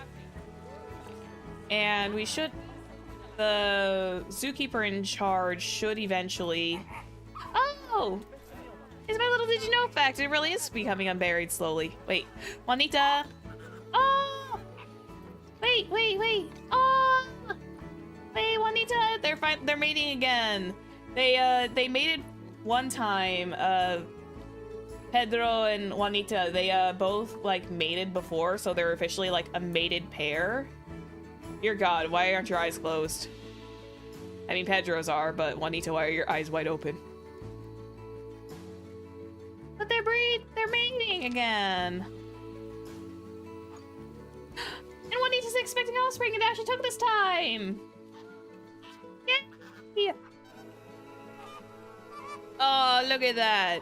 And we should... the zookeeper in charge should eventually... Oh! It's my little did you know fact. It really is becoming unburied slowly. Wait. Juanita! Oh! Wait! Oh! Wait, Juanita! They're mating again. They mated one time. Pedro and Juanita, they both like mated before, so they're officially like a mated pair. Dear God, why aren't your eyes closed? I mean, Pedro's are, but Juanita, why are your eyes wide open? But they're mating again. And Juanita's expecting offspring, and it actually took this time. Yeah. Oh, look at that.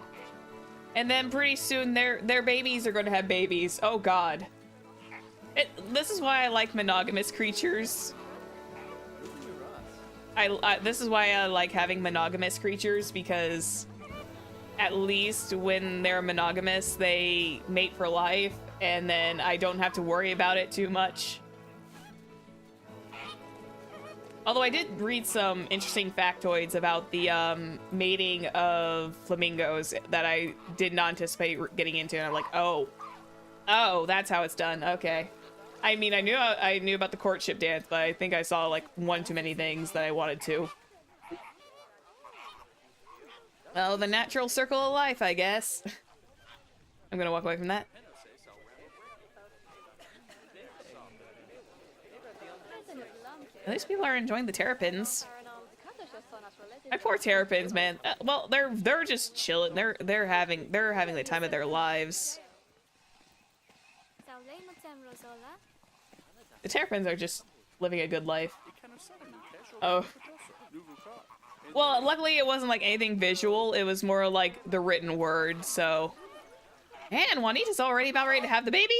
And then pretty soon their babies are going to have babies. Oh god. This is why I like monogamous creatures. This is why I like having monogamous creatures, because at least when they're monogamous, they mate for life, and then I don't have to worry about it too much. Although I did read some interesting factoids about the mating of flamingos that I did not anticipate getting into, and I'm like, oh, that's how it's done. Okay. I mean, I knew about the courtship dance, but I think I saw like one too many things that I wanted to. Well, the natural circle of life, I guess. I'm gonna walk away from that. At least people are enjoying the terrapins. My poor terrapins, man. Well, they're just chilling. They're having the time of their lives. The terrapins are just living a good life. Oh. Well, luckily it wasn't like anything visual. It was more like the written word, so. Man, Juanita's already about ready to have the baby?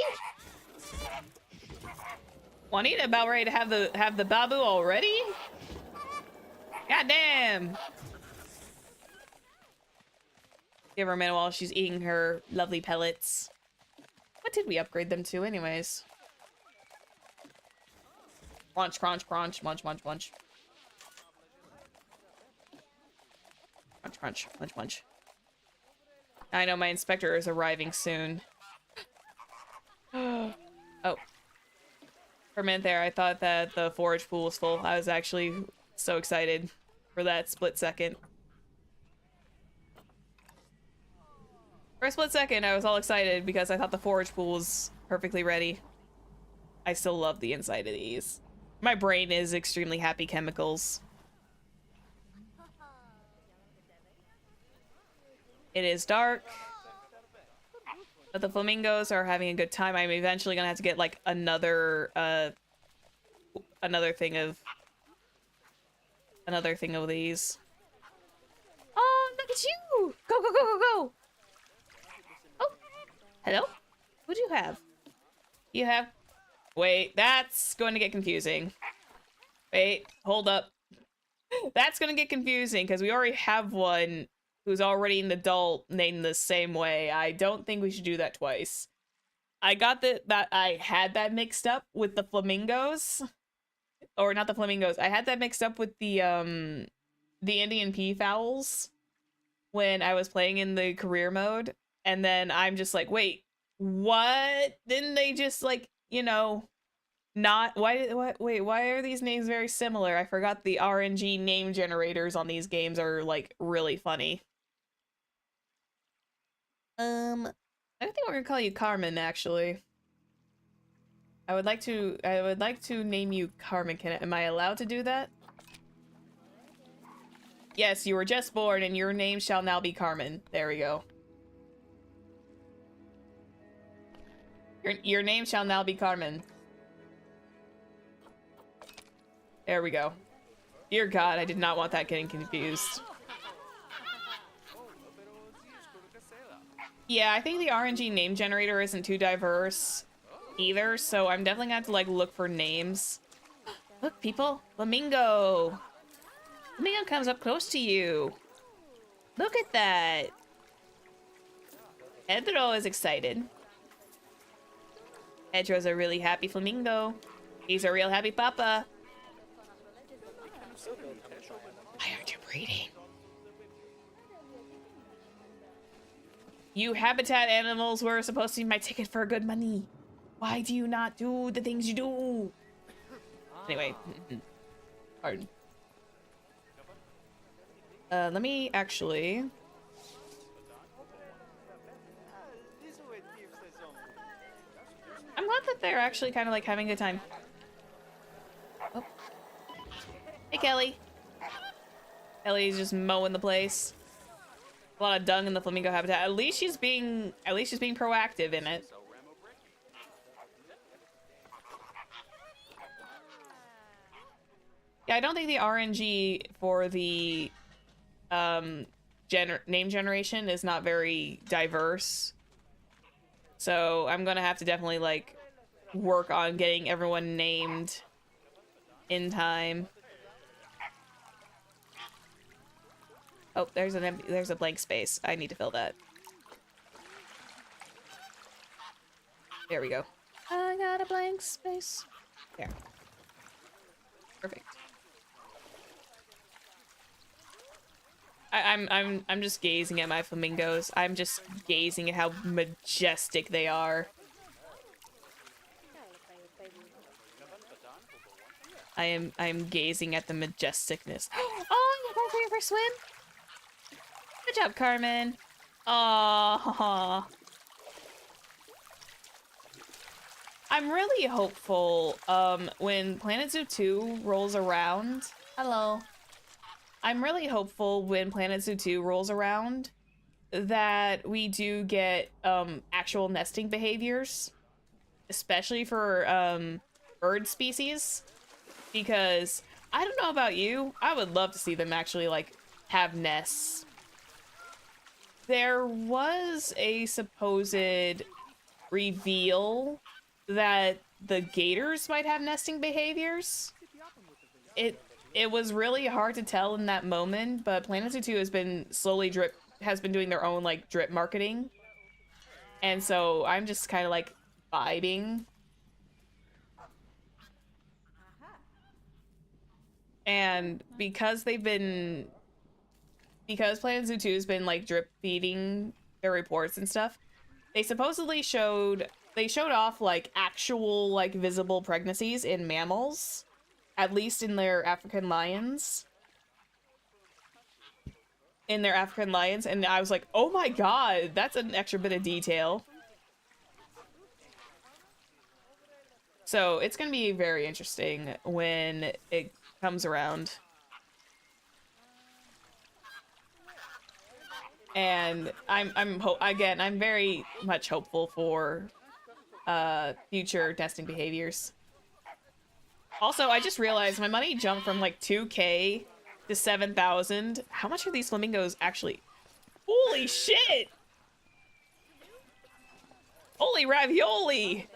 Juanita about ready to have the babu already? God damn. Give her a minute while she's eating her lovely pellets. What did we upgrade them to anyways? Crunch, crunch, crunch, munch, munch, munch. Crunch, crunch, munch, munch. I know my inspector is arriving soon. Oh. For a minute there, I thought that the forage pool was full. I was actually so excited for that split second. For a split second, I was all excited because I thought the forage pool was perfectly ready. I still love the inside of these. My brain is extremely happy chemicals. It is dark, but the flamingos are having a good time. I'm eventually gonna have to get like another thing of these. Oh, look at you! Go, go, go, go, go! Oh, hello? What do you have? You have... Wait, that's going to get confusing. Wait, hold up. That's going to get confusing because we already have one who's already an adult named the same way. I don't think we should do that twice. I got that I had that mixed up with the flamingos. Or not the flamingos. I had that mixed up with the Indian peafowls when I was playing in the career mode. And then I'm just like, wait, what? Didn't they just like, you know, not why are these names very similar? I forgot the RNG name generators on these games are like really funny. I think we're gonna call you Carmen, actually. I would like to name you Carmen. Am I allowed to do that? Yes, you were just born and your name shall now be Carmen. There we go. Your name shall now be Carmen. There we go. Dear God, I did not want that getting confused. Yeah, I think the RNG name generator isn't too diverse either, so I'm definitely gonna have to like look for names. Look, people, flamingo. Flamingo comes up close to you. Look at that. Pedro is excited. Pedro's a really happy flamingo. He's a real happy papa. Why aren't you breeding? You habitat animals were supposed to be my ticket for good money. Why do you not do the things you do? Anyway. Pardon. Let me actually... I'm glad that they're actually kind of like having a good time. Oh. Hey, Kelly. Kelly's just mowing the place. A lot of dung in the flamingo habitat. At least she's being proactive in it. Yeah, I don't think the RNG for the name generation is not very diverse. So I'm gonna have to definitely like work on getting everyone named in time. Oh, there's a blank space. I need to fill that. There we go. I got a blank space. There. Perfect. I'm just gazing at my flamingos. I'm just gazing at how majestic they are. I'm gazing at the majesticness. Oh, you're going for your first swim? Good job, Carmen. Aww. I'm really hopeful when Planet Zoo 2 rolls around. Hello. I'm really hopeful when Planet Zoo 2 rolls around that we do get actual nesting behaviors, especially for bird species, because I don't know about you, I would love to see them actually like have nests. There was a supposed reveal that the gators might have nesting behaviors. It was really hard to tell in that moment, but Planet Zoo 2 has been doing their own like drip marketing. And so I'm just kind of like vibing. And because Planet Zoo 2 has been like drip feeding their reports and stuff, they supposedly showed off like actual like visible pregnancies in mammals. At least in their African lions. And I was like, oh my god, that's an extra bit of detail. So it's gonna be very interesting when it comes around. And I'm very much hopeful for future nesting behaviors. Also, I just realized my money jumped from like 2K to 7,000. How much are these flamingos actually? Holy shit! Holy ravioli!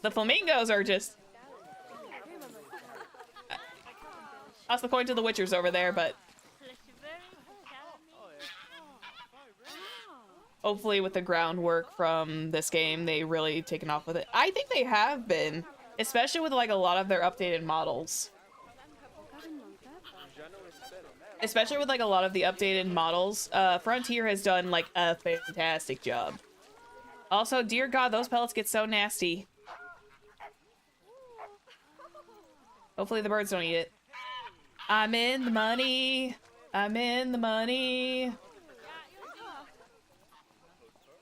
The flamingos are just... Toss the coin to the witchers over there, but... Hopefully with the groundwork from this game, they really taken off with it. I think they have been, especially with like a lot of their updated models. Especially with like a lot of the updated models, Frontier has done like a fantastic job. Also, dear God, those pellets get so nasty. Hopefully the birds don't eat it. I'm in the money. I'm in the money.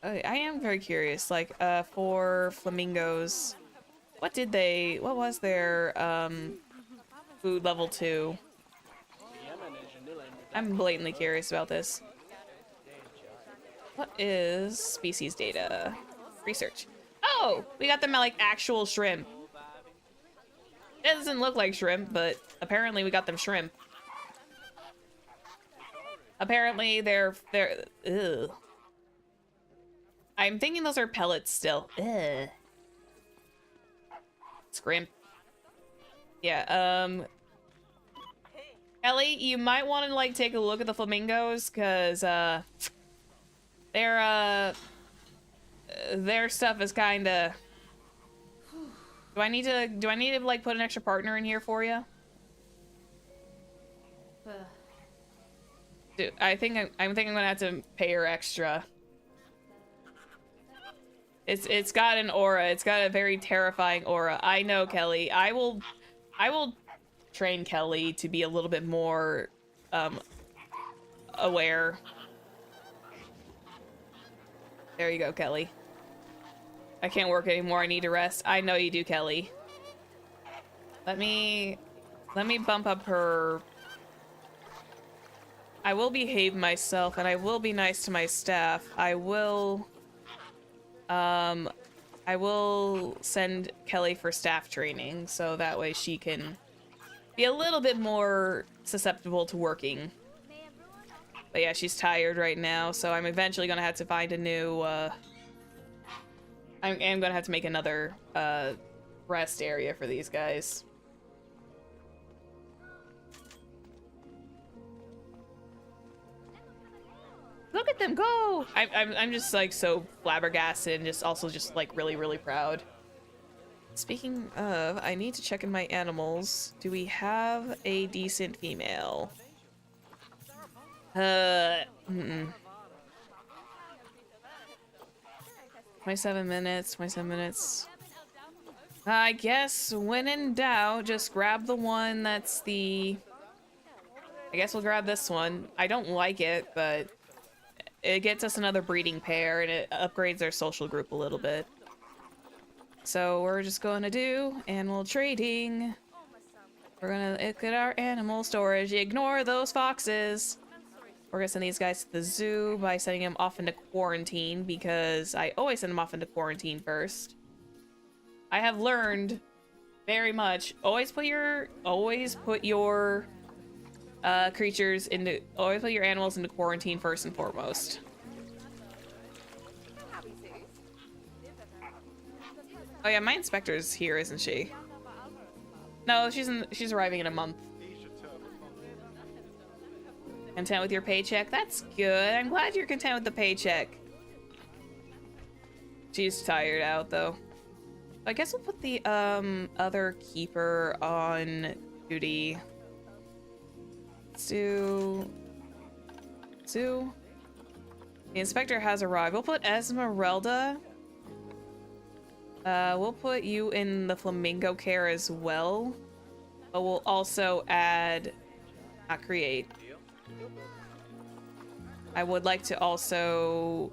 I am very curious, like, for flamingos, what was their, food level 2? I'm blatantly curious about this. What is species data? Research. Oh! We got them like actual shrimp. It doesn't look like shrimp, but apparently we got them shrimp. Apparently they're ugh. I'm thinking those are pellets still. Ugh. Scrimp. Yeah, Ellie, you might want to like take a look at the flamingos, cause their stuff is kinda... Do I need to like put an extra partner in here for you? Dude, I think I'm gonna have to pay her extra. It's got an aura. It's got a very terrifying aura. I know, Kelly. I will train Kelly to be a little bit more aware. There you go, Kelly. I can't work anymore. I need to rest. I know you do, Kelly. Let me bump up her. I will behave myself and I will be nice to my staff. I will send Kelly for staff training so that way she can be a little bit more susceptible to working. But yeah, she's tired right now, so I'm eventually gonna have to find a new, I am gonna have to make another, rest area for these guys. Look at them go! I'm just like so flabbergasted and just also just like really proud. Speaking of, I need to check in my animals. Do we have a decent female? 27 minutes, 27 minutes. I guess when in doubt, just grab the one that's the... I guess we'll grab this one. I don't like it, but it gets us another breeding pair and it upgrades our social group a little bit. So we're just going to do animal trading. We're gonna look at our animal storage. Ignore those foxes. We're gonna send these guys to the zoo by sending them off into quarantine because I always send them off into quarantine first. I have learned very much. Always put your creatures into, always put your animals into quarantine first and foremost. Oh yeah, my inspector's here, isn't she? No, she's arriving in a month. Content with your paycheck? That's good. I'm glad you're content with the paycheck. She's tired out though. I guess we'll put the other keeper on duty. Zoo. The inspector has arrived. We'll put Esmeralda. We'll put you in the flamingo care as well. But we'll also add... not create. I would like to also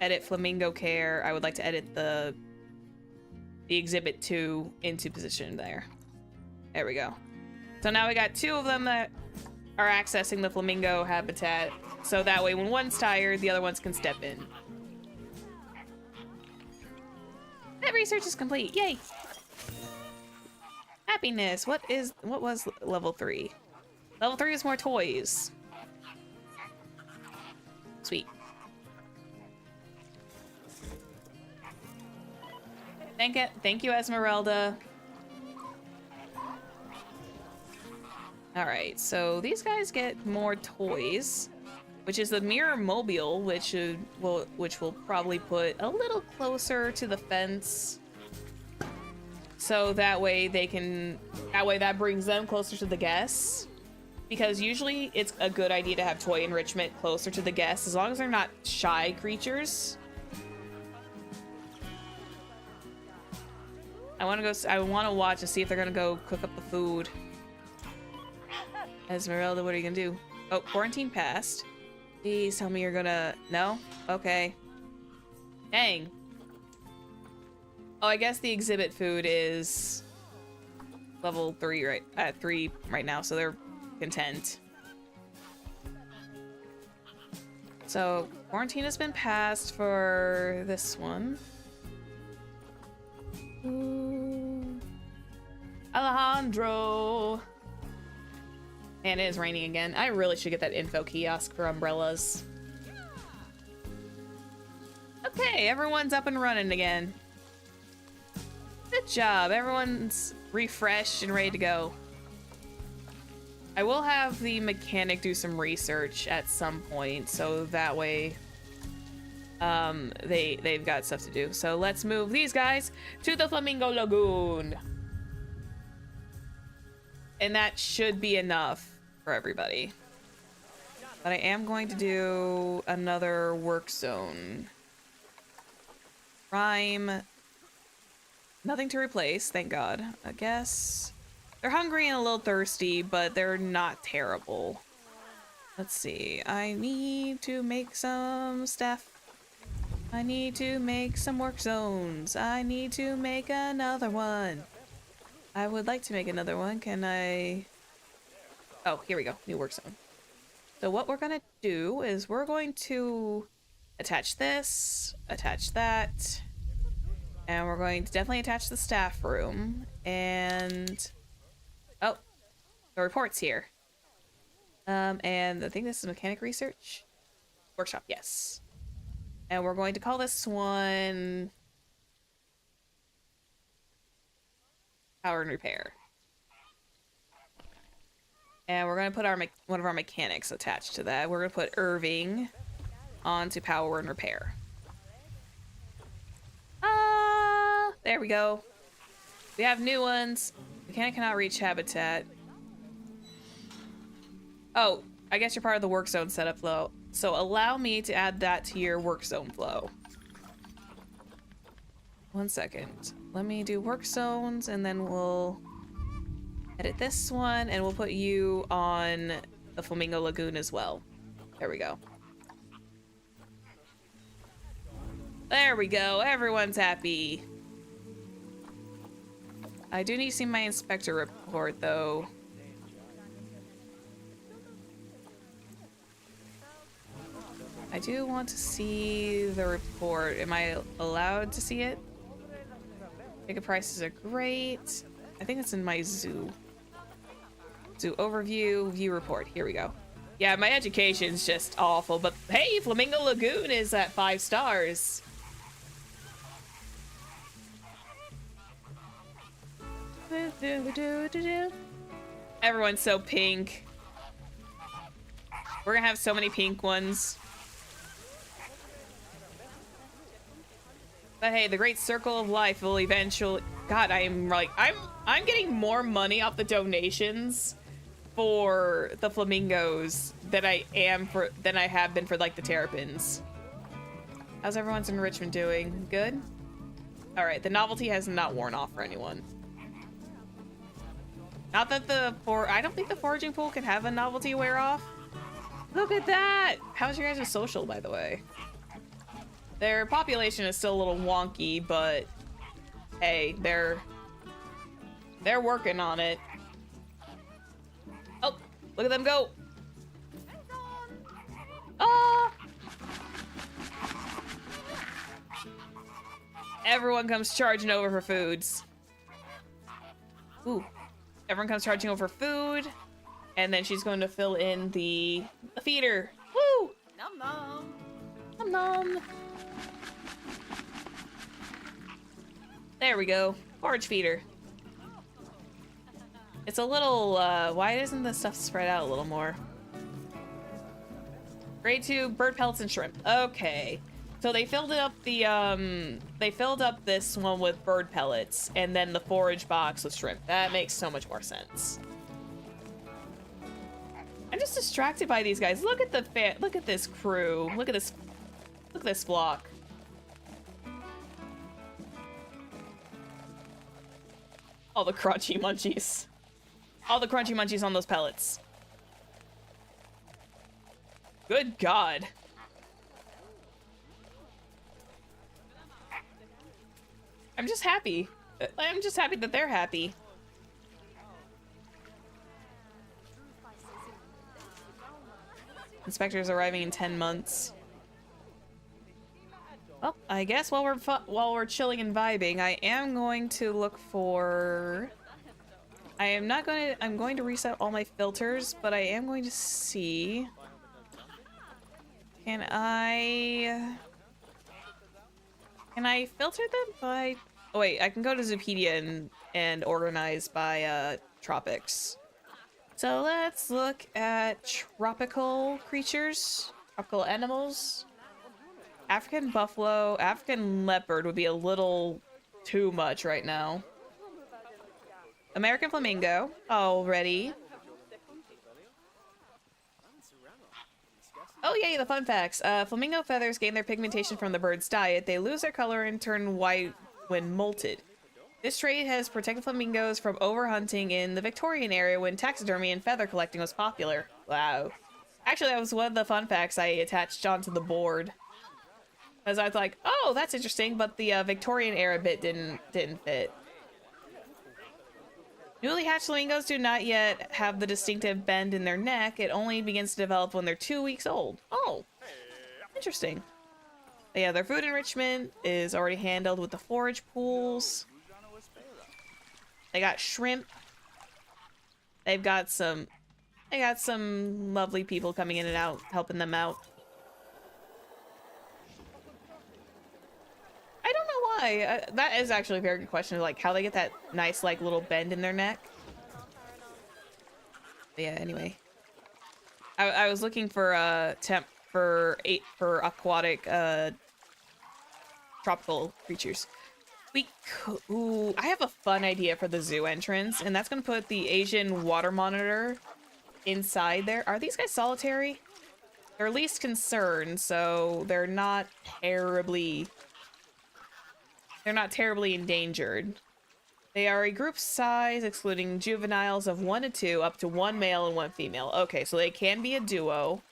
edit flamingo care. I would like to edit the exhibit 2 into position there. There we go. So now we got 2 of them that are accessing the flamingo habitat. So that way when one's tired, the other ones can step in. That research is complete. Yay! Happiness. What was level 3? Level 3 is more toys. Sweet. Thank you, Esmeralda. All right, so these guys get more toys, which is the mirror mobile, which will probably put a little closer to the fence. So that way that brings them closer to the guests. Because usually it's a good idea to have toy enrichment closer to the guests, as long as they're not shy creatures. I want to watch to see if they're gonna go cook up the food. Esmeralda, what are you gonna do? Oh, quarantine passed. Please tell me you're gonna... No? Okay. Dang. Oh, I guess the exhibit food is level 3 right at 3 right now, so they're content. So quarantine has been passed for this one. Ooh. Alejandro. And it is raining again. I really should get that info kiosk for umbrellas. Okay, everyone's up and running again. Good job. Everyone's refreshed and ready to go. I will have the mechanic do some research at some point, so that way they've got stuff to do. So let's move these guys to the Flamingo Lagoon. And that should be enough for everybody. But I am going to do another work zone. Rhyme. Nothing to replace, thank God. I guess they're hungry and a little thirsty, but they're not terrible. Let's see. I need to make some stuff. I need to make some work zones. I need to make another one. I would like to make another one. Can I... Oh, here we go. New work zone. So what we're gonna do is we're going to attach this, attach that, and we're going to definitely attach the staff room. And... Oh. The report's here. And I think this is mechanic research. Workshop, yes. And we're going to call this one power and repair. And we're going to put our one of our mechanics attached to that. We're going to put Irving onto power and repair. There we go. We have new ones. Mechanic cannot reach habitat. Oh, I guess you're part of the work zone setup flow. So allow me to add that to your work zone flow. 1 second. Let me do work zones and then we'll edit this one and we'll put you on the Flamingo Lagoon as well. There we go. There we go. Everyone's happy. I do need to see my inspector report though. I do want to see the report. Am I allowed to see it? Ticket prices are great. I think it's in my zoo. Zoo overview, view report. Here we go. Yeah, my education's just awful, but hey, Flamingo Lagoon is at 5 stars. Everyone's so pink. We're gonna have so many pink ones. But hey, the great circle of life will eventually... God, I'm getting more money off the donations for the flamingos than I have been for like the terrapins. How's everyone's enrichment doing? Good? Alright, the novelty has not worn off for anyone. Not that I don't think the foraging pool can have a novelty wear off. Look at that! How's your guys' social, by the way? Their population is still a little wonky, but hey, they're working on it. Oh, look at them go! Ah! Everyone comes charging over for foods. Ooh, everyone comes charging over food, and then she's going to fill in the feeder. Woo! Nom nom. Nom nom. There we go. Forage feeder. It's a little, why isn't the stuff spread out a little more? Grade 2, bird pellets and shrimp. Okay. So they filled up this one with bird pellets, and then the forage box with shrimp. That makes so much more sense. I'm just distracted by these guys. Look at look at this crew. Look at this flock. All the crunchy munchies. All the crunchy munchies on those pellets. Good God. I'm just happy. I'm just happy that they're happy. Inspectors arriving in 10 months. Well, I guess while we're chilling and vibing, I am going to look for... I'm going to reset all my filters, but I am going to see... Can I filter them by... Oh wait, I can go to Zoopedia and organize by Tropics. So let's look at tropical creatures, tropical animals. African buffalo, African leopard would be a little too much right now. American flamingo, already. Oh yay, the fun facts. Flamingo feathers gain their pigmentation from the bird's diet. They lose their color and turn white when molted. This trait has protected flamingos from overhunting in the Victorian era when taxidermy and feather collecting was popular. Wow. Actually, that was one of the fun facts I attached onto the board. Because I was like, oh, that's interesting, but the Victorian era bit didn't fit. Newly hatched flamingos do not yet have the distinctive bend in their neck. It only begins to develop when they're 2 weeks old. Oh, interesting. But yeah, their food enrichment is already handled with the forage pools. They got shrimp. They've got some, they got some lovely people coming in and out, helping them out. I don't know why. That is actually a very good question, like how they get that nice like little bend in their neck. But yeah, anyway. I was looking for temp for aquatic tropical creatures. Ooh, I have a fun idea for the zoo entrance, and that's gonna put the Asian water monitor inside there. Are these guys solitary? They're least concerned, so they're not terribly endangered. They are a group size, excluding juveniles, of 1 to 2, up to 1 male and 1 female. Okay, so they can be a duo.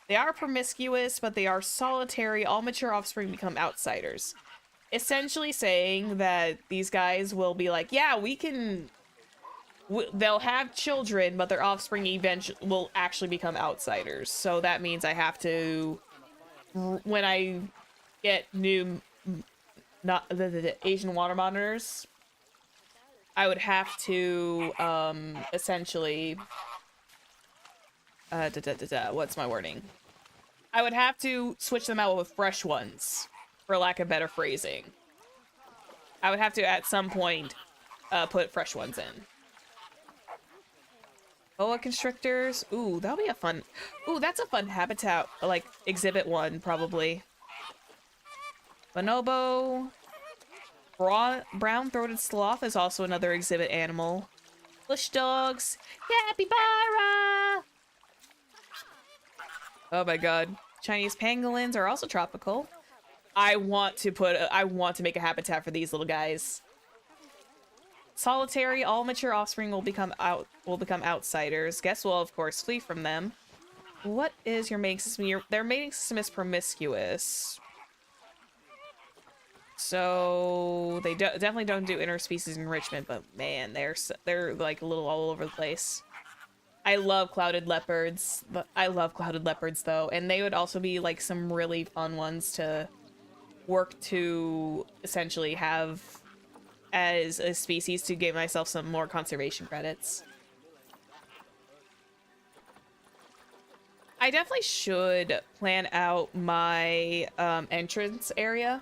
They are promiscuous, but they are solitary. All mature offspring become outsiders. Essentially saying that these guys will be like, yeah, we can... they'll have children, but their offspring eventually will actually become outsiders. So that means I have to... when I get new... not the Asian water monitors... I would have to, essentially, what's my wording? I would have to switch them out with fresh ones, for lack of better phrasing. I would have to, at some point, put fresh ones in. Boa constrictors. Ooh, that'll be a fun... Ooh, that's a fun habitat, like, exhibit one, probably. Bonobo... Brown-throated sloth is also another exhibit animal. Bush dogs. Capybara! Oh my god. Chinese pangolins are also tropical. I want to make a habitat for these little guys. Solitary, all mature offspring will become outsiders. Guests will of course flee from them. What is your mating system? Their mating system is promiscuous. So they definitely don't do interspecies enrichment, but man, they're like a little all over the place. I love clouded leopards, but I love clouded leopards though, and they would also be like some really fun ones to work to essentially have as a species to give myself some more conservation credits. I definitely should plan out my entrance area.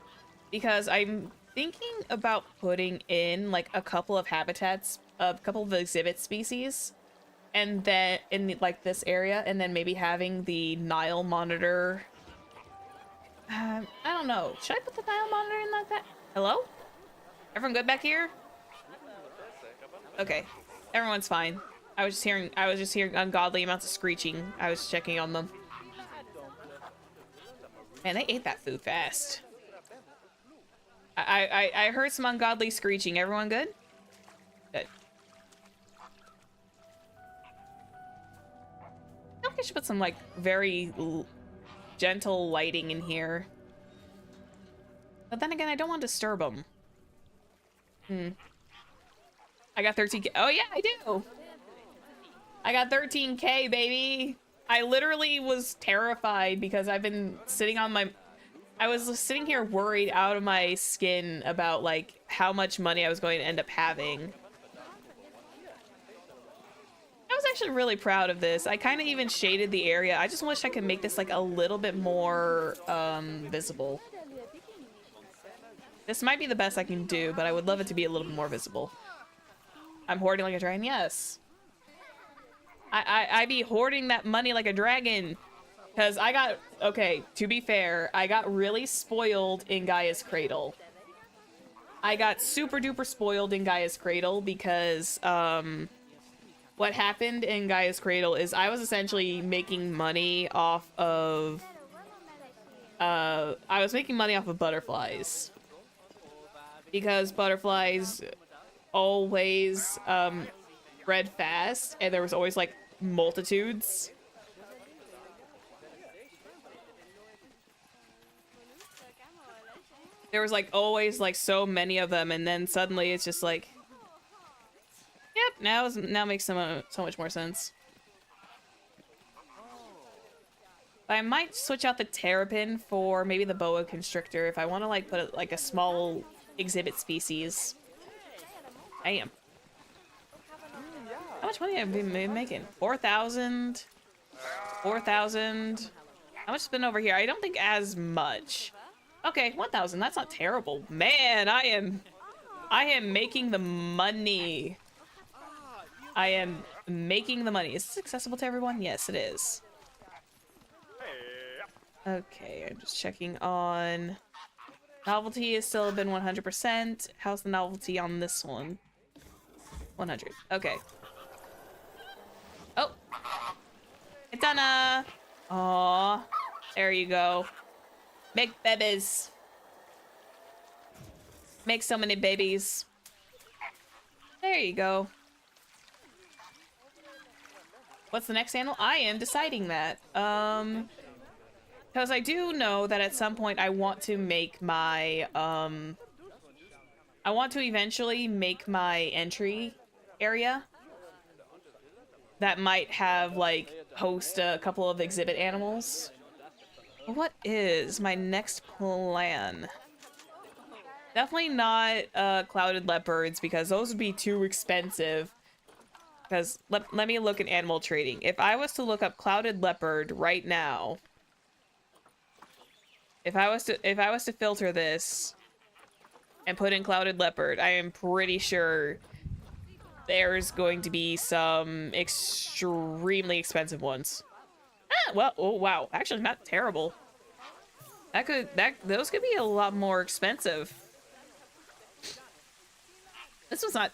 Because I'm thinking about putting in, like, a couple of habitats, a couple of exhibit species, and then, in, like, this area, and then maybe having the Nile monitor... I don't know. Should I put the Nile monitor in like that? Hello? Everyone good back here? Okay. Everyone's fine. I was just hearing ungodly amounts of screeching. I was checking on them. Man, they ate that food fast. I heard some ungodly screeching. Everyone good? Good. I think I should put some, like, very gentle lighting in here. But then again, I don't want to disturb them. I got 13K. Oh, yeah, I do! I got 13K, baby! I literally was terrified because I've been sitting on my... I was sitting here worried out of my skin about, like, how much money I was going to end up having. I was actually really proud of this. I kind of even shaded the area. I just wish I could make this, like, a little bit more, visible. This might be the best I can do, but I would love it to be a little bit more visible. I'm hoarding like a dragon, yes. I be hoarding that money like a dragon. Because I got, okay, to be fair, I got really spoiled in Gaia's Cradle. I got super duper spoiled in Gaia's Cradle because, what happened in Gaia's Cradle is I was essentially making money off of, butterflies. Because butterflies always, bred fast, and there was always, like, multitudes. There was, like, always, like, so many of them, and then suddenly it's just like... Yep, now makes so much more sense. I might switch out the terrapin for maybe the boa constrictor if I want to, like, put, like, a small exhibit species. Damn. How much money have we been making? 4,000? 4,000? How much has been over here? I don't think as much. Okay, 1,000. That's not terrible. Man, I am making the money. I am making the money. Is this accessible to everyone? Yes, it is. Okay, I'm just checking on... Novelty has still been 100%. How's the novelty on this one? 100. Okay. Oh! It's done! Aww. There you go. Make babies. Make so many babies. There you go. What's the next animal? I am deciding that. Because I do know that at some point I want to make my, I want to eventually make my entry area that might have, like, host a couple of exhibit animals. What is my next plan? Definitely not clouded leopards, because those would be too expensive. Because let me look at animal trading. If I was to look up clouded leopard right now, if I was to filter this and put in clouded leopard, I am pretty sure there's going to be some extremely expensive ones. Ah, well, oh wow, actually not terrible. Those could be a lot more expensive. This was not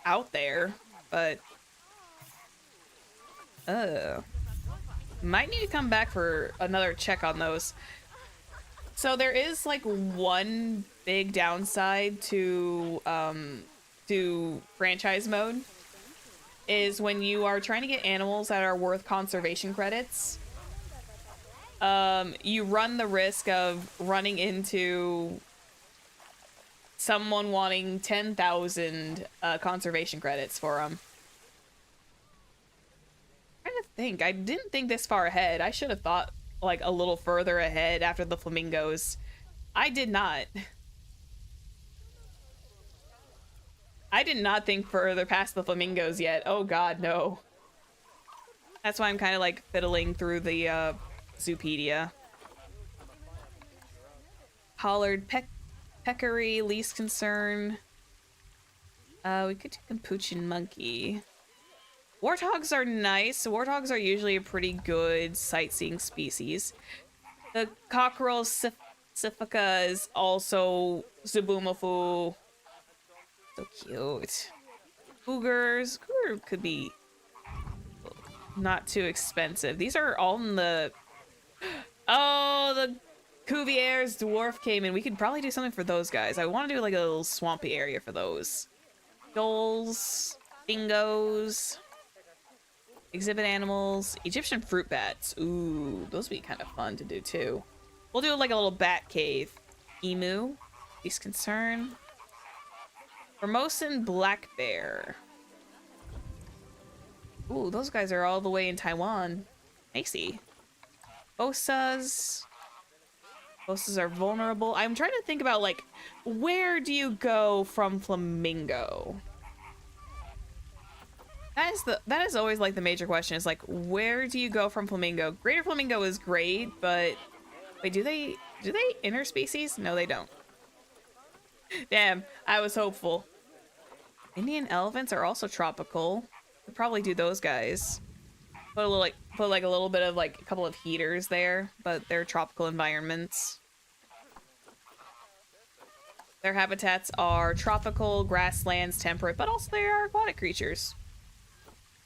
out there, but might need to come back for another check on those. So there is like one big downside to franchise mode is when you are trying to get animals that are worth conservation credits. You run the risk of running into someone wanting 10,000 conservation credits for them. I'm trying to think. I didn't think this far ahead. I should have thought like a little further ahead after the flamingos. I did not. I did not think further past the flamingos yet. Oh god, no. That's why I'm kind of like fiddling through the Zoopedia. Collared peccary, least concern. We could do Capuchin monkey. Warthogs are nice. Warthogs are usually a pretty good sightseeing species. The cockerel Siphica is also Zubumafu. So cute. Cougars. Cougar could be not too expensive. These are all in the... Oh, the Cuvier's dwarf came in. We could probably do something for those guys. I want to do like a little swampy area for those. Goals. Dingoes. Exhibit animals. Egyptian fruit bats. Ooh, those would be kind of fun to do too. We'll do like a little bat cave. Emu. Least concern. Formosan black bear. Ooh, those guys are all the way in Taiwan. Nicey. Osas. Osas are vulnerable. I'm trying to think about, like, where do you go from flamingo? That is always, like, the major question. Is, like, where do you go from flamingo? Greater flamingo is great, but... Wait, do they interspecies? No, they don't. Damn, I was hopeful. Indian elephants are also tropical. We'll probably do those guys. Put a little bit of like a couple of heaters there, but they're tropical environments. Their habitats are tropical, grasslands, temperate, but also they are aquatic creatures.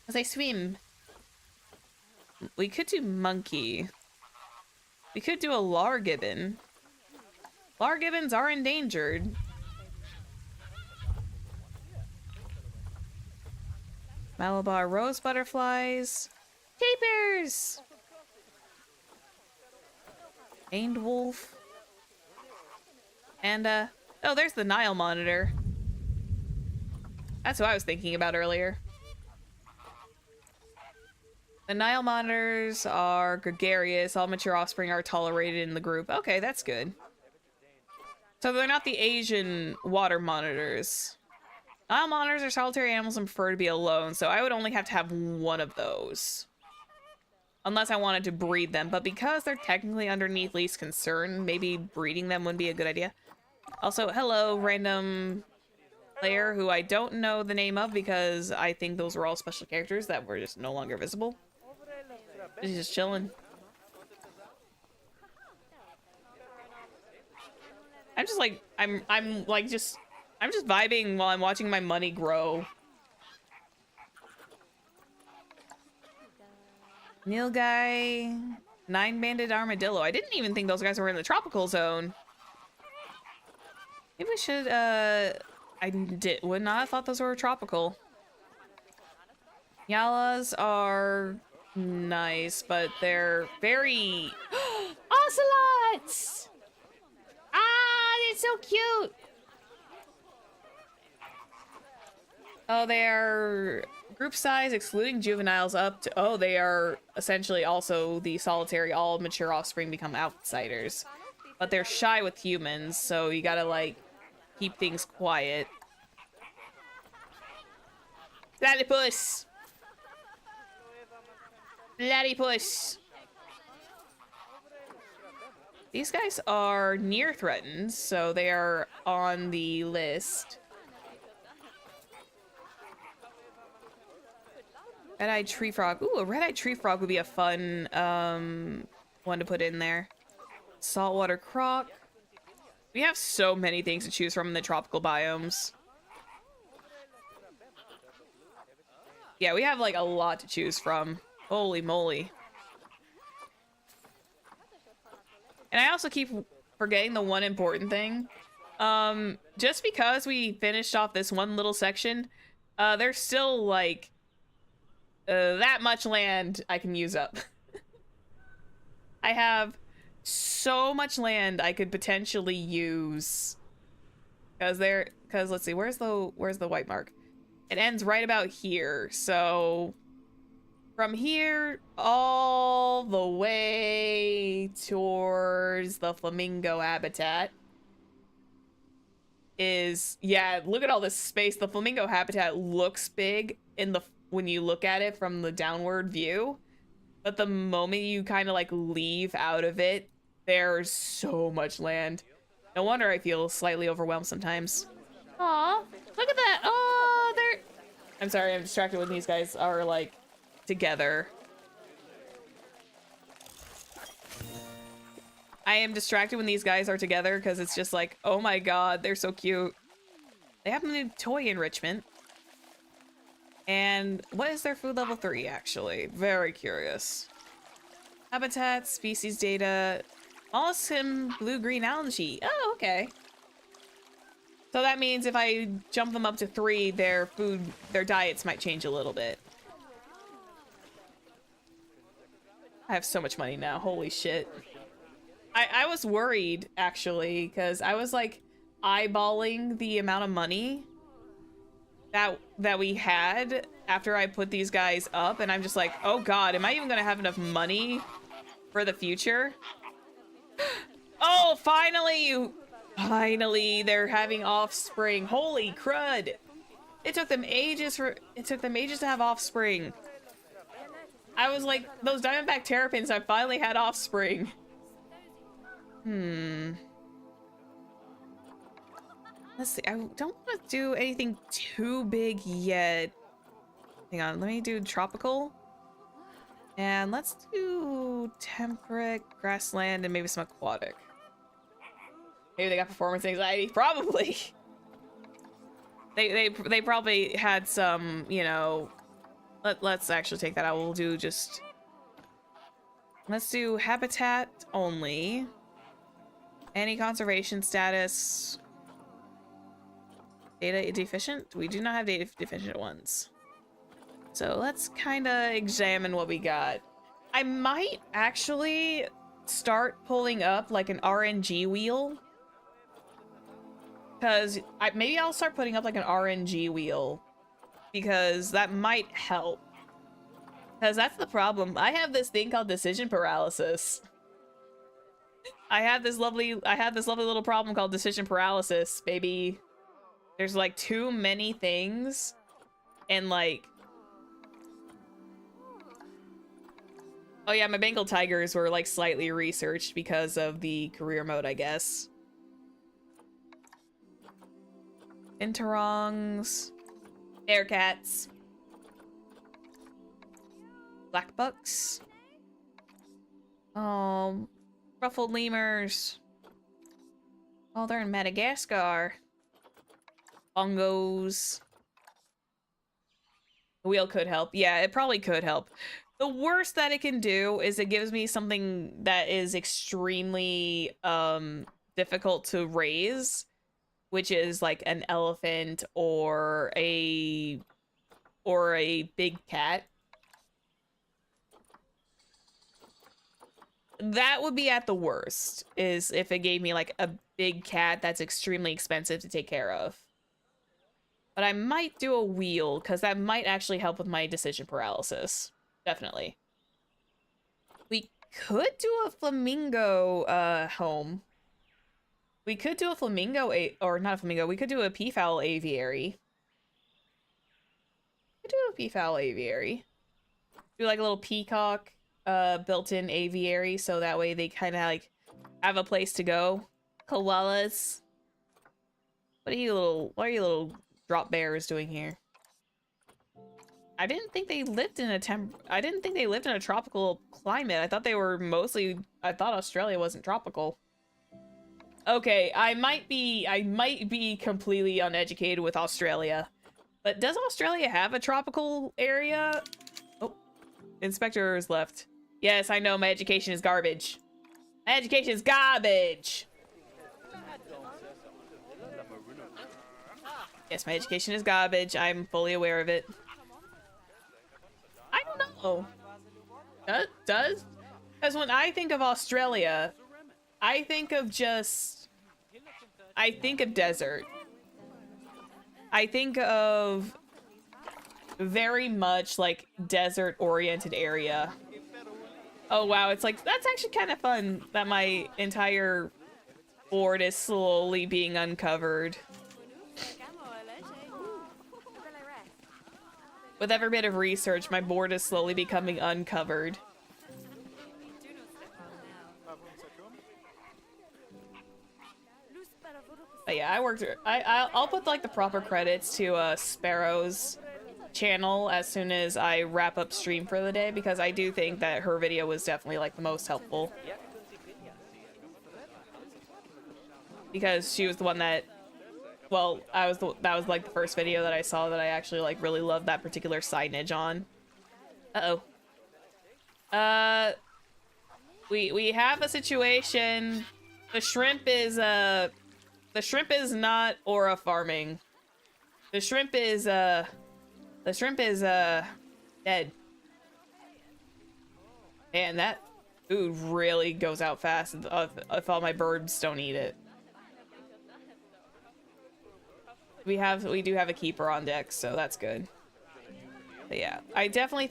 As they swim. We could do monkey. We could do a largibbon. Largibbons are endangered. Malabar rose butterflies. Tapirs! Aned wolf. And, oh, there's the Nile monitor. That's what I was thinking about earlier. The Nile monitors are gregarious. All mature offspring are tolerated in the group. Okay, that's good. So they're not the Asian water monitors. Isle monitors are solitary animals and prefer to be alone, so I would only have to have one of those. Unless I wanted to breed them, but because they're technically underneath least concern, maybe breeding them wouldn't be a good idea. Also, hello, random player who I don't know the name of because I think those were all special characters that were just no longer visible. He's just chilling. I'm just like, I'm just vibing while I'm watching my money grow. Nilgai, 9-banded armadillo. I didn't even think those guys were in the tropical zone. Maybe we should, would not have thought those were tropical. Yalas are nice, but they're very... Ocelots! Ah, they're so cute! Oh, they're group size, excluding juveniles, up to... Oh, they are essentially also the solitary, all mature offspring become outsiders. But they're shy with humans, so you gotta, like, keep things quiet. Platypus! Platypus! These guys are near threatened, so they are on the list. Red-eyed tree frog. Ooh, a red-eyed tree frog would be a fun one to put in there. Saltwater croc. We have so many things to choose from in the tropical biomes. Yeah, we have like a lot to choose from. Holy moly. And I also keep forgetting the one important thing. Just because we finished off this one little section, there's still like that much land I can use up. I have so much land I could potentially use. Cause let's see, where's the white mark? It ends right about here, so from here all the way towards the flamingo habitat is, yeah, look at all this space. The flamingo habitat looks big when you look at it from the downward view, but the moment you kind of like leave out of it, there's so much land. No wonder I feel slightly overwhelmed sometimes. Aw, look at that. Oh, they're... I'm sorry, I'm distracted when these guys are like together. I am distracted when these guys are together because it's just like, oh my god, they're so cute. They have a new toy enrichment. And what is their food level 3 actually? Very curious. Habitat, species data, mollusk and blue-green algae. Oh, okay. So that means if I jump them up to 3, their diets might change a little bit. I have so much money now, holy shit. I was worried, actually, because I was, like, eyeballing the amount of money that we had after I put these guys up, and I'm just like, oh god, am I even gonna have enough money for the future? Oh, finally, they're having offspring. Holy crud! It took them ages to have offspring. I was like, those diamondback terrapins, I finally had offspring. Let's see, I don't want to do anything too big yet. Hang on, let me do tropical. And let's do temperate, grassland, and maybe some aquatic. Maybe they got performance anxiety? Probably. They probably had some, you know... Let's actually take that out. We'll do just... Let's do habitat only. Any conservation status... Data deficient? We do not have data deficient ones. So let's kind of examine what we got. I might actually start pulling up like an RNG wheel. Because maybe I'll start putting up like an RNG wheel. Because that might help. Because that's the problem. I have this thing called decision paralysis. I have this lovely little problem called decision paralysis, baby. There's like too many things, and like, oh yeah, my Bengal tigers were like slightly researched because of the career mode, I guess. Interongs, bearcats, black bucks, ruffled lemurs. Oh, they're in Madagascar. Bongos. The wheel could help. Yeah, it probably could help. The worst that it can do is it gives me something that is extremely difficult to raise, which is like an elephant or a big cat. That would be at the worst, is if it gave me like a big cat that's extremely expensive to take care of. But I might do a wheel, because that might actually help with my decision paralysis. Definitely. We could do a flamingo home. We could do a flamingo, or not a flamingo, we could do a peafowl aviary. We could do a peafowl aviary. Do like a little peacock built-in aviary, so that way they kind of like have a place to go. Koalas. What are you little drop bears doing here? I didn't think they lived in a tropical climate. I thought they were mostly, I thought Australia wasn't tropical. Okay, I might be completely uneducated with Australia. But does Australia have a tropical area? Oh, inspector is left. Yes, I know my education is garbage. My education is garbage. Yes, my education is garbage. I'm fully aware of it. I don't know. Does? Because when I think of Australia, I think of desert. I think of very much like desert-oriented area. Oh wow, it's like, that's actually kind of fun that my entire board is slowly being uncovered. With every bit of research, my board is slowly becoming uncovered. But yeah, I'll put like the proper credits to Sparrow's channel as soon as I wrap up stream for the day, because I do think that her video was definitely like the most helpful. Because she was the one that, well, that was like the first video that I saw that I actually like really loved that particular signage on. We have a situation. The shrimp is not aura farming. The shrimp is dead. Man, that food really goes out fast if all my birds don't eat it. We do have a keeper on deck, so that's good. But yeah, I definitely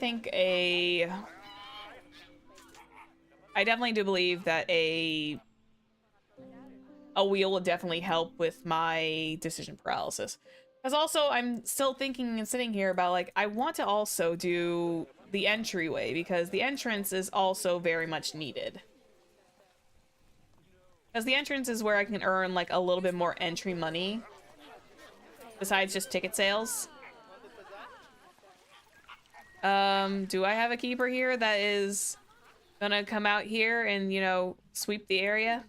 do believe that a wheel would definitely help with my decision paralysis. Because also, I'm still thinking and sitting here about, like, I want to also do the entryway, because the entrance is also very much needed. Because the entrance is where I can earn, like, a little bit more entry money, besides just ticket sales. Do I have a keeper here that is gonna come out here and, you know, sweep the area?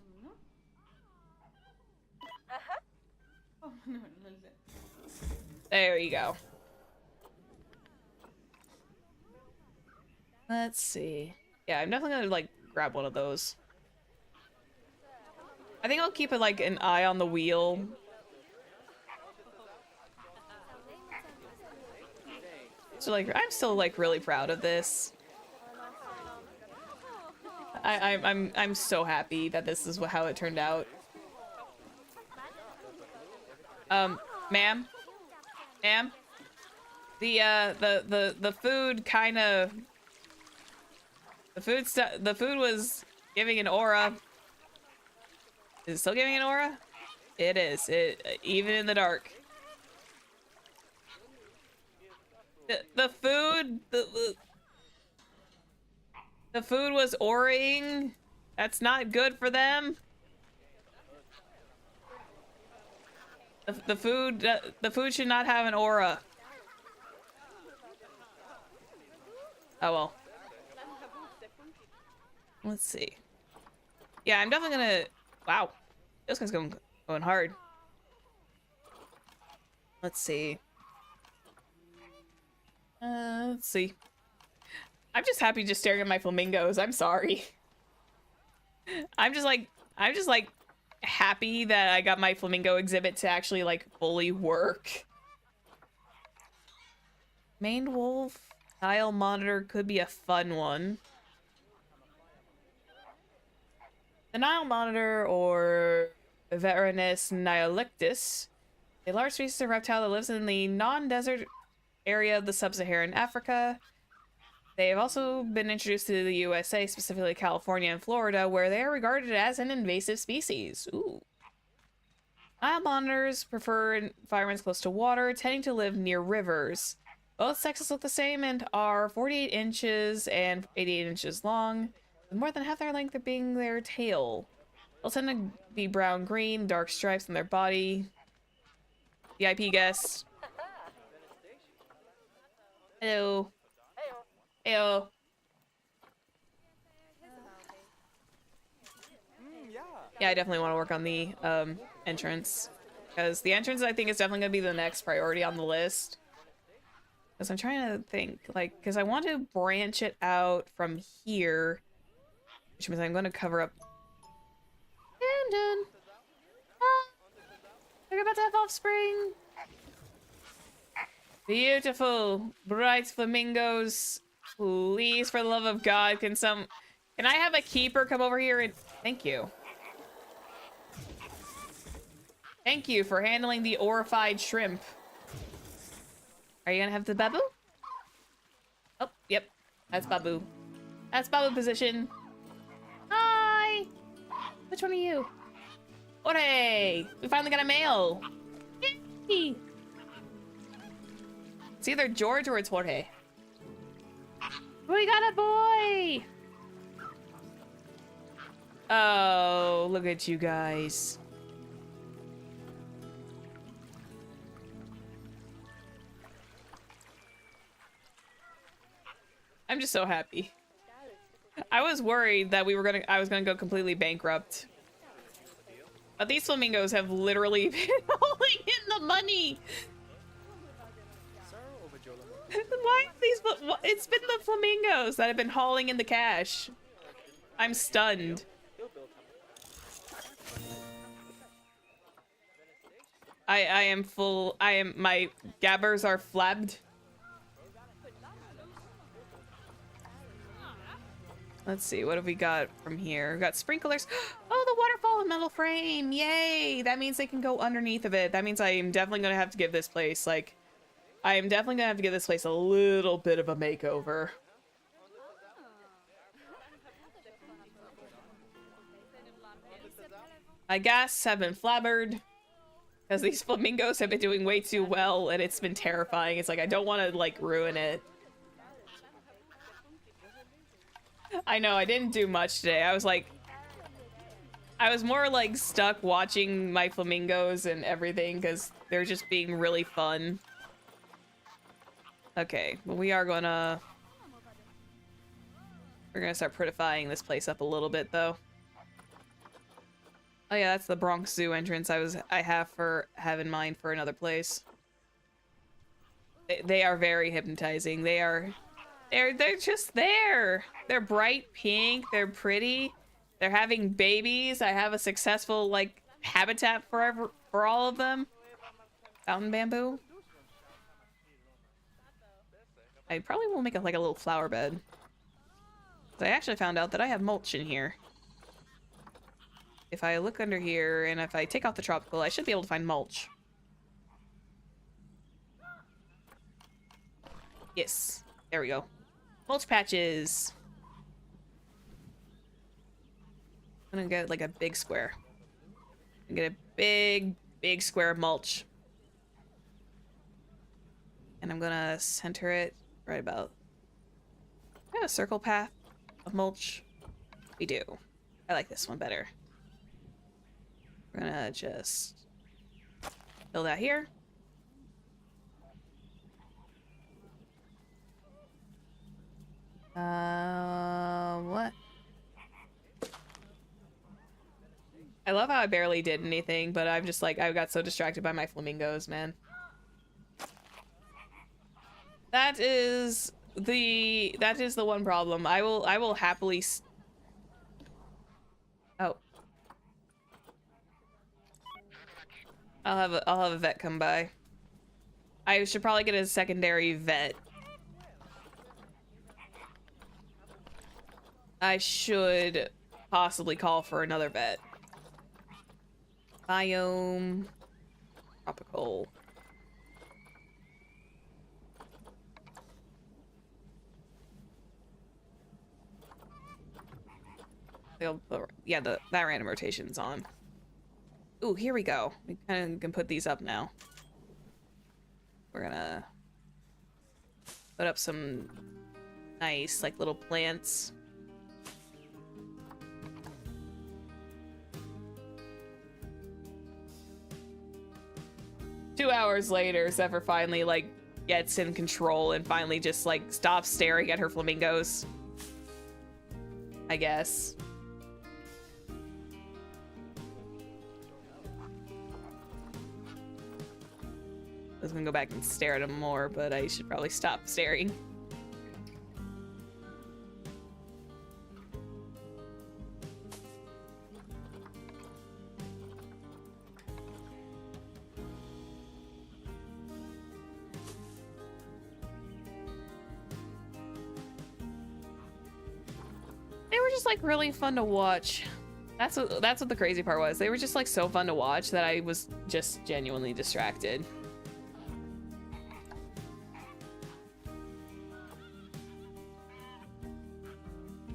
There you go. Let's see. Yeah, I'm definitely gonna, like, grab one of those. I think I'll keep, like, an eye on the wheel. So, like, I'm still, like, really proud of this. I'm so happy that this is how it turned out. Ma'am? Ma'am? The food kind of... The food was giving an aura. Is it still giving an aura? It is. Even in the dark. The food, the food was oraing. That's not good for them. The food should not have an aura. Oh well. Let's see. Yeah, I'm definitely gonna. Wow, this guy's going hard. Let's see. Let's see. I'm just happy just staring at my flamingos. I'm sorry. I'm just like happy that I got my flamingo exhibit to actually like fully work. Maned wolf Nile monitor could be a fun one. The Nile monitor, or Veterinus nialictus, a large species of reptile that lives in the non-desert area of the sub-Saharan Africa. They have also been introduced to the USA, specifically California and Florida, where they are regarded as an invasive species. Ooh. Nile monitors prefer environments close to water, tending to live near rivers. Both sexes look the same and are 48 inches and 88 inches long, with more than half their length being their tail. They'll tend to be brown-green, dark stripes on their body. VIP guest. Hello. Heyo. Yeah, I definitely want to work on the entrance, because the entrance I think is definitely gonna be the next priority on the list. Because I'm trying to think, like, because I want to branch it out from here, which means I'm going to cover up. And done. Ah, they're about to have offspring. Beautiful, bright flamingos. Please, for the love of God, can I have a keeper come over here and thank you. Thank you for handling the orified shrimp. Are you gonna have the babu? Oh, yep. That's babu. That's babu position. Hi! Which one are you? Hooray! We finally got a male! Yay! It's either George or it's Jorge. We got a boy! Oh, look at you guys. I'm just so happy. I was worried that I was gonna go completely bankrupt. But these flamingos have literally been hauling in the money. Why are these? It's been the flamingos that have been hauling in the cash. I'm stunned. I am full. My gabbers are flabbed. Let's see, what have we got from here? We've got sprinklers. Oh, the waterfall and metal frame. Yay! That means they can go underneath of it. That means I am definitely going to have to give this place, like, I am definitely going to have to give this place a little bit of a makeover. My gas have been flabbered because these flamingos have been doing way too well and it's been terrifying. It's like, I don't want to, like, ruin it. I know, I didn't do much today. I was more like stuck watching my flamingos and everything because they're just being really fun. Okay, well, we're gonna start prettifying this place up a little bit though. Oh yeah, that's the Bronx Zoo entrance I have in mind for another place. They are very hypnotizing. They're just there. They're bright pink. They're pretty. They're having babies. I have a successful like habitat for all of them. Fountain bamboo. I probably will make like a little flower bed. I actually found out that I have mulch in here. If I look under here and if I take off the tropical, I should be able to find mulch. Yes. There we go. Mulch patches. I'm gonna get like a big square. I'm gonna get a big square of mulch. And And I'm gonna center it right about... I have a circle path of mulch. We do. I like this one better. We're gonna just build out here. What? I love how I barely did anything, but I'm just like, I got so distracted by my flamingos, man. That is the one problem. I will happily oh. I'll have a vet come by. I should probably get a secondary vet. I should possibly call for another vet. Biome. Tropical. Yeah, that random rotation's on. Ooh, here we go. We kind of can put these up now. We're gonna put up some nice, like, little plants. Two hours later, Zephyr finally, like, gets in control and finally just, like, stops staring at her flamingos. I guess. I was gonna go back and stare at him more, but I should probably stop staring. They were just like really fun to watch. That's what the crazy part was. They were just like so fun to watch that I was just genuinely distracted.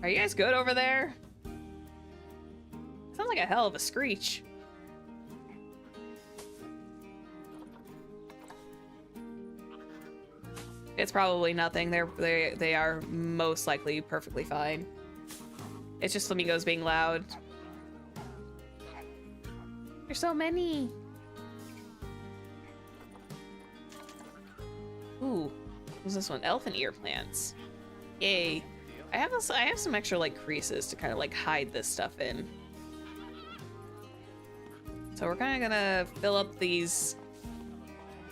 Are you guys good over there? Sounds like a hell of a screech. It's probably nothing. They are most likely perfectly fine. It's just flamingos being loud. There's so many. Ooh, what's this one? Elephant ear plants. Yay. I have some extra like creases to kind of like hide this stuff in. So we're kind of gonna fill up these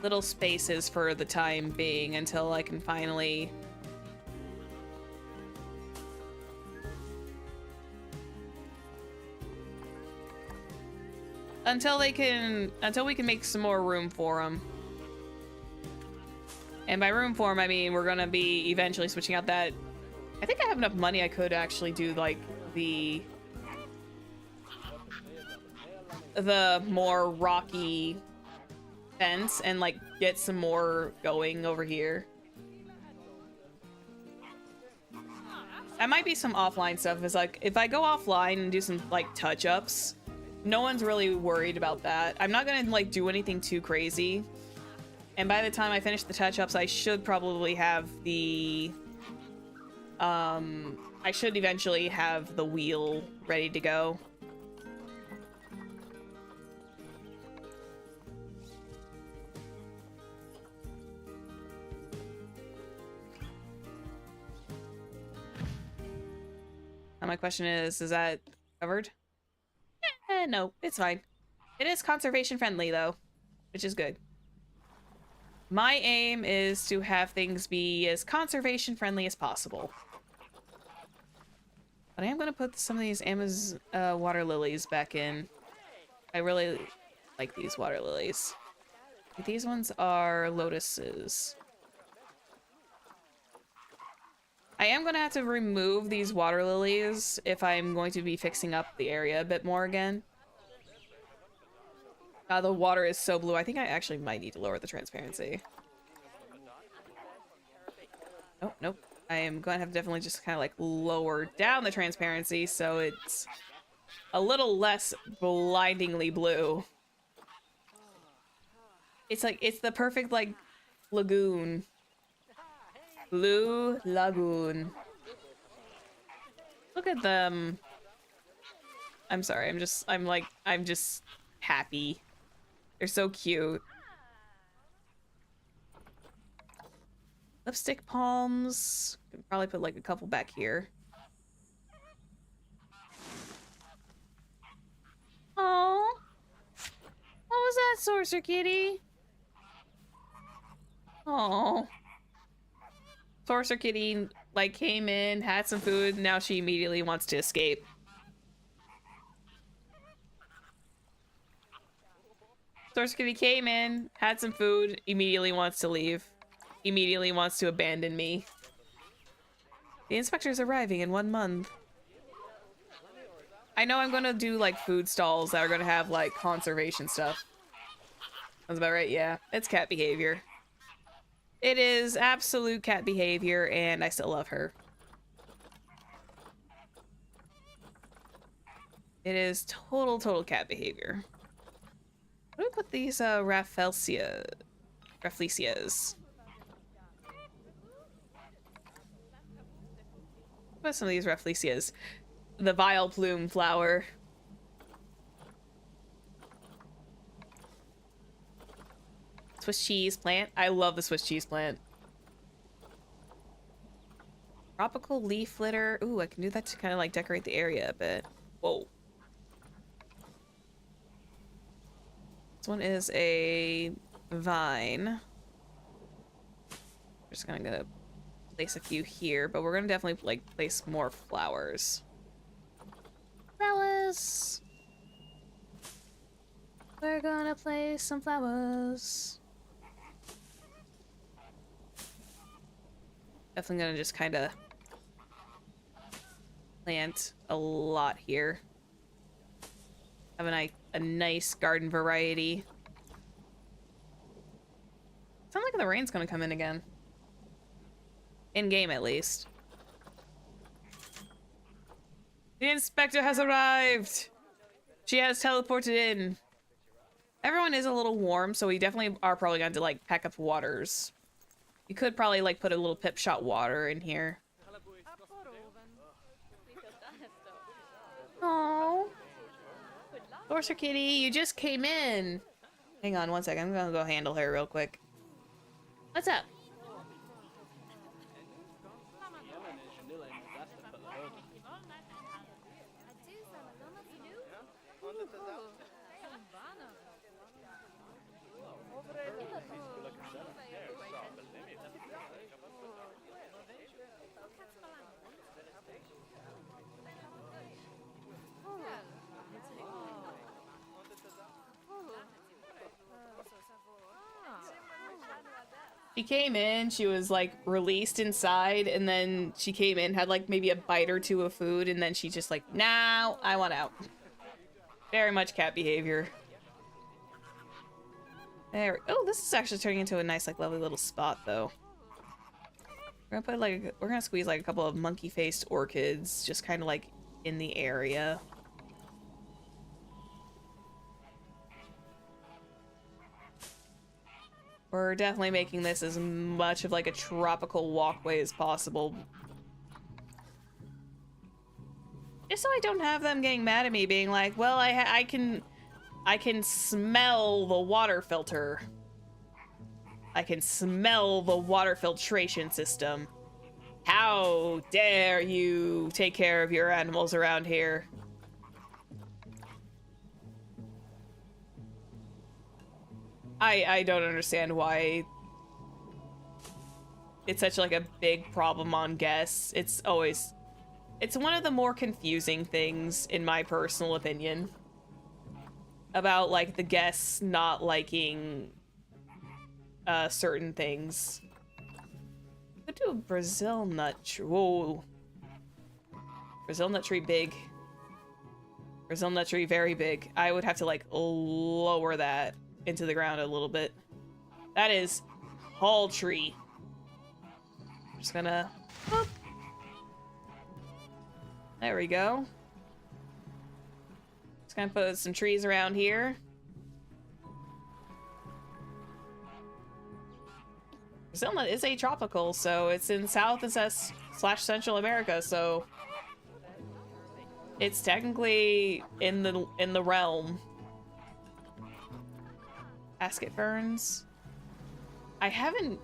little spaces for the time being until I can finally until we can make some more room for them. And by room for them, I mean we're gonna be eventually switching out that. I think I have enough money I could actually do like the more rocky fence and like get some more going over here. That might be some offline stuff. Is like if I go offline and do some like touch-ups, no one's really worried about that. I'm not gonna like do anything too crazy. And by the time I finish the touch-ups, I should probably have the I should eventually have the wheel ready to go. Now my question is that covered? No, it's fine. It is conservation friendly though, which is good. My aim is to have things be as conservation friendly as possible. But I am going to put some of these Amazon water lilies back in. I really like these water lilies. These ones are lotuses. I am going to have to remove these water lilies if I'm going to be fixing up the area a bit more again. The water is so blue. I think I actually might need to lower the transparency. Nope, nope. I am going to have to definitely just kind of like lower down the transparency so it's a little less blindingly blue. It's like, it's the perfect like lagoon Blue Lagoon. Look at them. I'm sorry, I'm just happy. They're so cute. Lipstick palms. Could probably put like a couple back here. Oh, what was that, Sorcerer Kitty? Oh, Sorcerer Kitty like came in, had some food, now she immediately wants to escape. Sorceress Kitty came in, had some food, immediately wants to leave. Immediately wants to abandon me. The inspector's arriving in 1 month. I know I'm gonna do like food stalls that are gonna have like conservation stuff. That's about right, yeah. It's cat behavior. It is absolute cat behavior, and I still love her. It is total cat behavior. Where do we put these Rafflesias? Put some of these Rafflesias. The vile plume flower. Swiss cheese plant. I love the Swiss cheese plant. Tropical leaf litter. Ooh, I can do that to kind of like decorate the area a bit. Whoa. This one is a vine. Just gonna place a few here, but we're gonna definitely like place more flowers. Flowers. We're gonna place some flowers. Definitely gonna just kind of plant a lot here. Have a nice garden variety. Sounds like the rain's gonna come in again. In game, at least. The inspector has arrived! She has teleported in. Everyone is a little warm, so we definitely are probably going to like pack up waters. You could probably like put a little pip shot water in here. Oh, Sorcerer Kitty, you just came in. Hang on one second. I'm gonna go handle her real quick. What's up? She came in, she was like released inside, and then she came in, had like maybe a bite or two of food, and then she just like, now I want out. Very much cat behavior. There. Oh, this is actually turning into a nice, like, lovely little spot, though. We're gonna put like, we're gonna squeeze like a couple of monkey-faced orchids, just kind of like in the area. We're definitely making this as much of like a tropical walkway as possible. Just so I don't have them getting mad at me, being like, well, I can smell the water filter. I can smell the water filtration system. How dare you take care of your animals around here? I don't understand why it's such like a big problem on guests. It's one of the more confusing things, in my personal opinion, about like the guests not liking certain things. Could do a Brazil nut tree. Whoa. Brazil nut tree big. Brazil nut tree very big. I would have to like lower that into the ground a little bit. That is tall tree. Just gonna... Whoop. There we go. Just gonna put some trees around here. Brazil is a tropical, so it's in South and slash Central America, so it's technically in the realm. Basket ferns. I haven't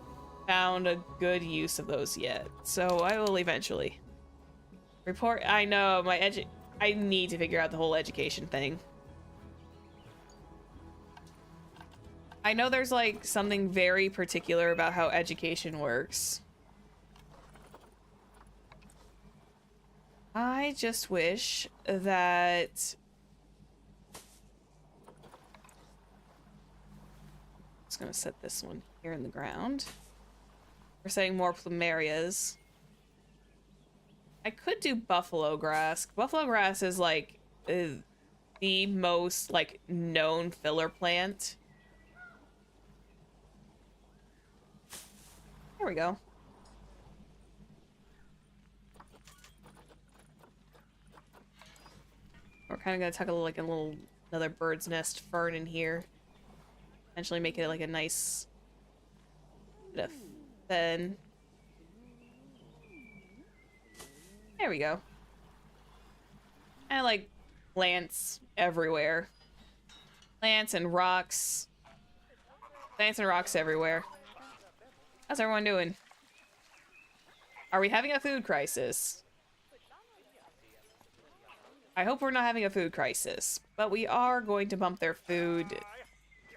found a good use of those yet, so I will eventually. Report. I know I need to figure out the whole education thing. I know there's like something very particular about how education works. I just wish that I'm just gonna set this one here in the ground. We're setting more plumerias. I could do buffalo grass. Buffalo grass is like the most like known filler plant. There we go. We're kind of gonna tuck another bird's nest fern in here. Eventually make it like a nice bit of fen. There we go. And like plants everywhere. Plants and rocks. Plants and rocks everywhere. How's everyone doing? Are we having a food crisis? I hope we're not having a food crisis, but we are going to bump their food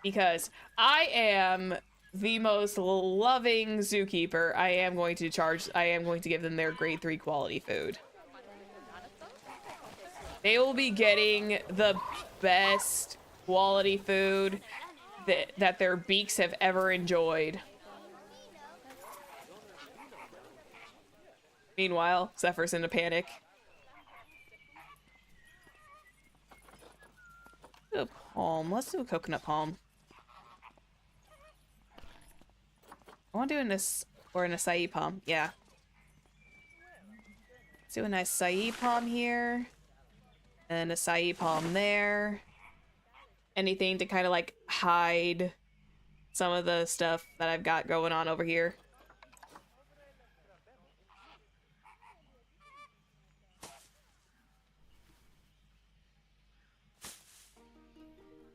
because I am the most loving zookeeper. I am going to give them their grade 3 quality food. They will be getting the best quality food that their beaks have ever enjoyed. Meanwhile, Zephyr's in a panic. Do a palm. Let's do a coconut palm. I want to do an acai palm. Yeah. Let's do a nice acai palm here. And an acai palm there. Anything to kind of like hide some of the stuff that I've got going on over here.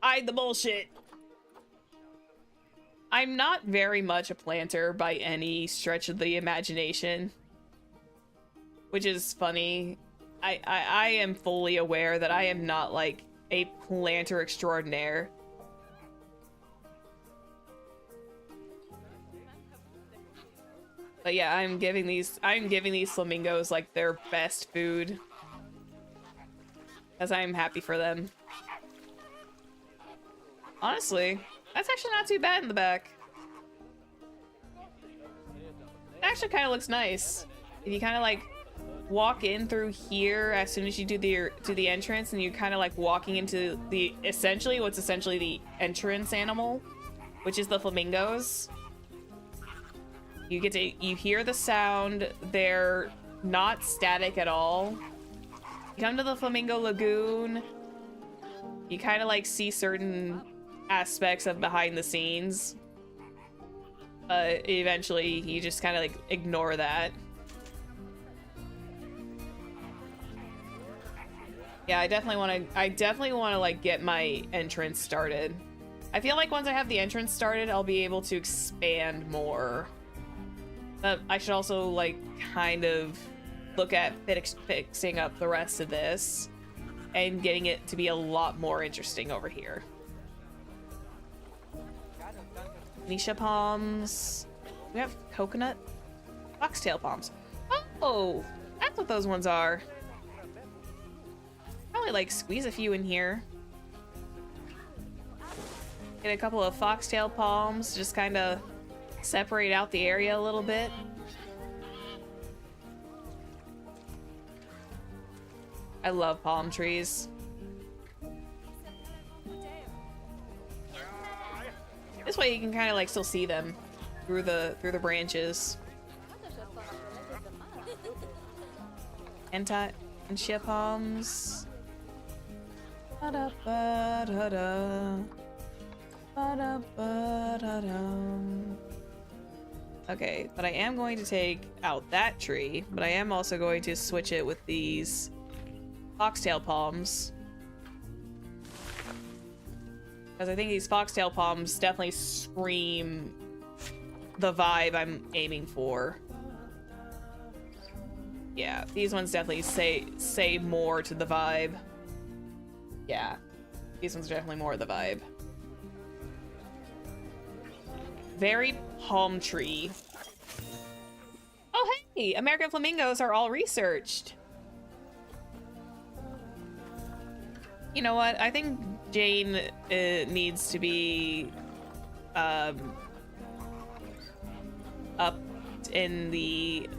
Hide the bullshit. I'm not very much a planter by any stretch of the imagination, which is funny. I am fully aware that I am not like a planter extraordinaire. But yeah, I'm giving these flamingos like their best food, as I'm happy for them. Honestly, that's actually not too bad in the back. It actually kind of looks nice. If you kind of like walk in through here as soon as you do the entrance, and you're kind of like walking into what's essentially the entrance animal, which is the flamingos. You hear the sound. They're not static at all. You come to the Flamingo Lagoon. You kind of like see certain aspects of behind the scenes, but eventually you just kind of like ignore that. Yeah, I definitely want to like get my entrance started. I feel like once I have the entrance started, I'll be able to expand more. But I should also like kind of look at fixing up the rest of this and getting it to be a lot more interesting over here. Nisha palms. We have coconut foxtail palms. Oh, that's what those ones are. Probably like squeeze a few in here. Get a couple of foxtail palms, just kind of separate out the area a little bit. I love palm trees. This way you can kind of like still see them through the branches. And shea palms. Ba-da-ba-da-da. Ba-da-ba-da-da. Okay, but I am going to take out that tree, but I am also going to switch it with these foxtail palms. Because I think these foxtail palms definitely scream the vibe I'm aiming for. Yeah, these ones definitely say more to the vibe. Yeah, these ones are definitely more of the vibe. Very palm tree. Oh, hey! American flamingos are all researched. You know what? I think Jane needs to be up in the...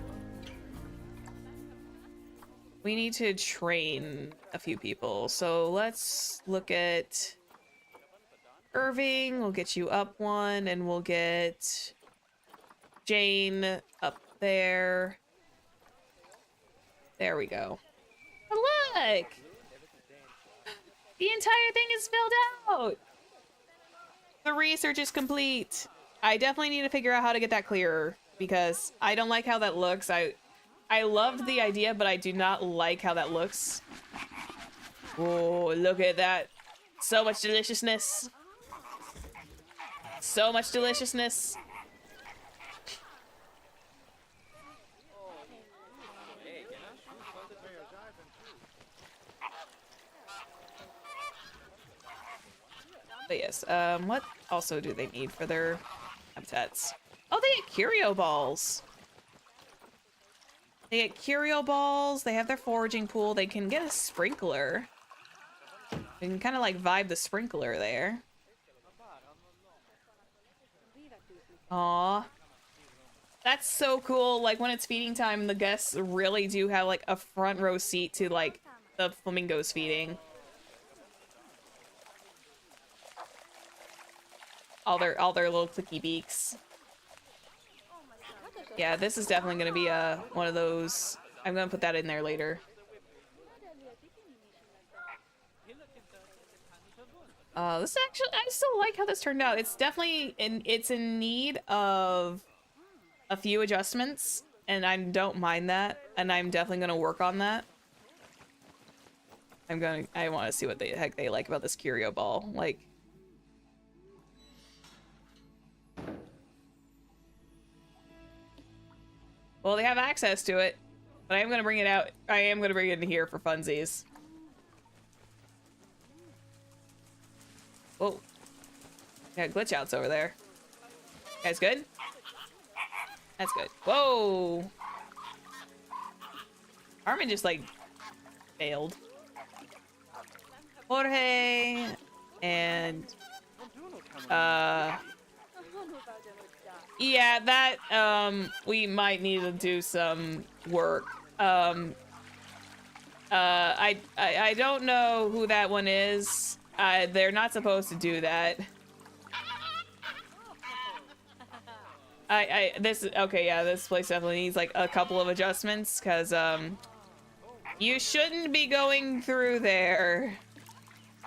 We need to train a few people. So let's look at Irving. We'll get you up one, and we'll get Jane up there. There we go. Look! The entire thing is filled out! The research is complete. I definitely need to figure out how to get that clearer, because I don't like how that looks. I loved the idea, but I do not like how that looks. Oh, look at that. So much deliciousness. So much deliciousness. But yes, what also do they need for their habitats? Oh, they get curio balls. They get curio balls, they have their foraging pool, they can get a sprinkler. They can kind of like vibe the sprinkler there. Aw. That's so cool, like when it's feeding time, the guests really do have like a front row seat to like the flamingos feeding. All their little clicky beaks. Yeah, this is definitely gonna be one of those. I'm gonna put that in there later. This actually, I still like how this turned out. It's definitely it's in need of a few adjustments, and I don't mind that, and I'm definitely gonna work on that. I want to see what the heck they like about this curio ball. Like, well, they have access to it, but I am gonna bring it out. I am gonna bring it in here for funsies. Whoa. Got glitch outs over there. That's good? That's good. Whoa! Armin just, like, failed. Jorge... And... Yeah, that, we might need to do some work. I don't know who that one is. They're not supposed to do that. Okay, yeah, this place definitely needs, like, a couple of adjustments, because, you shouldn't be going through there,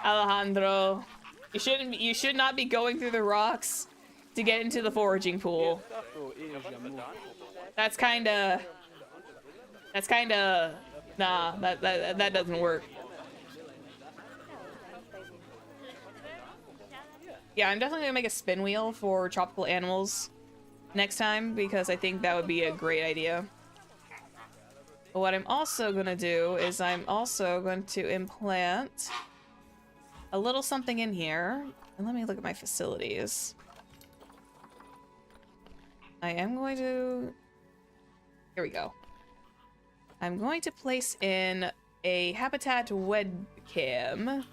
Alejandro. You should not be going through the rocks to get into the foraging pool. That's kinda, nah, that doesn't work. Yeah, I'm definitely gonna make a spin wheel for tropical animals next time, because I think that would be a great idea. But what I'm also gonna do is I'm also going to implant a little something in here. And let me look at my facilities. I am going to... Here we go. I'm going to place in a habitat webcam.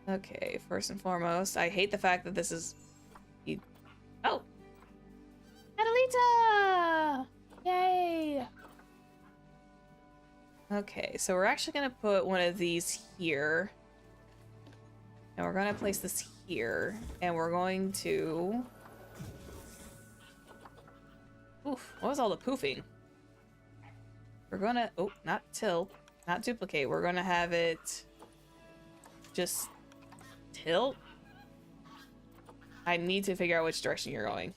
Okay, first and foremost, I hate the fact that this is... Oh! Adelita! Yay! Okay, so we're actually gonna put one of these here. And we're gonna place this here. And we're going to... Oof, what was all the poofing? We're gonna... Oh, not tilt. Not duplicate. We're gonna have it... Just... Tilt? I need to figure out which direction you're going.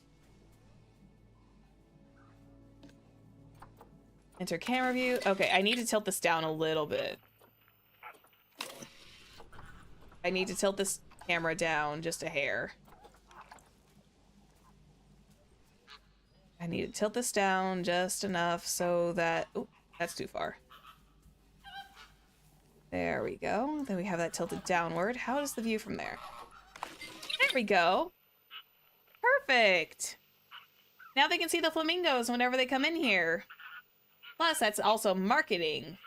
Enter camera view. Okay, I need to tilt this down a little bit. I need to tilt this camera down just a hair. I need to tilt this down just enough so that... Oh, that's too far. There we go. Then we have that tilted downward. How is the view from there? There we go. Perfect. Now they can see the flamingos whenever they come in here. Plus, that's also marketing.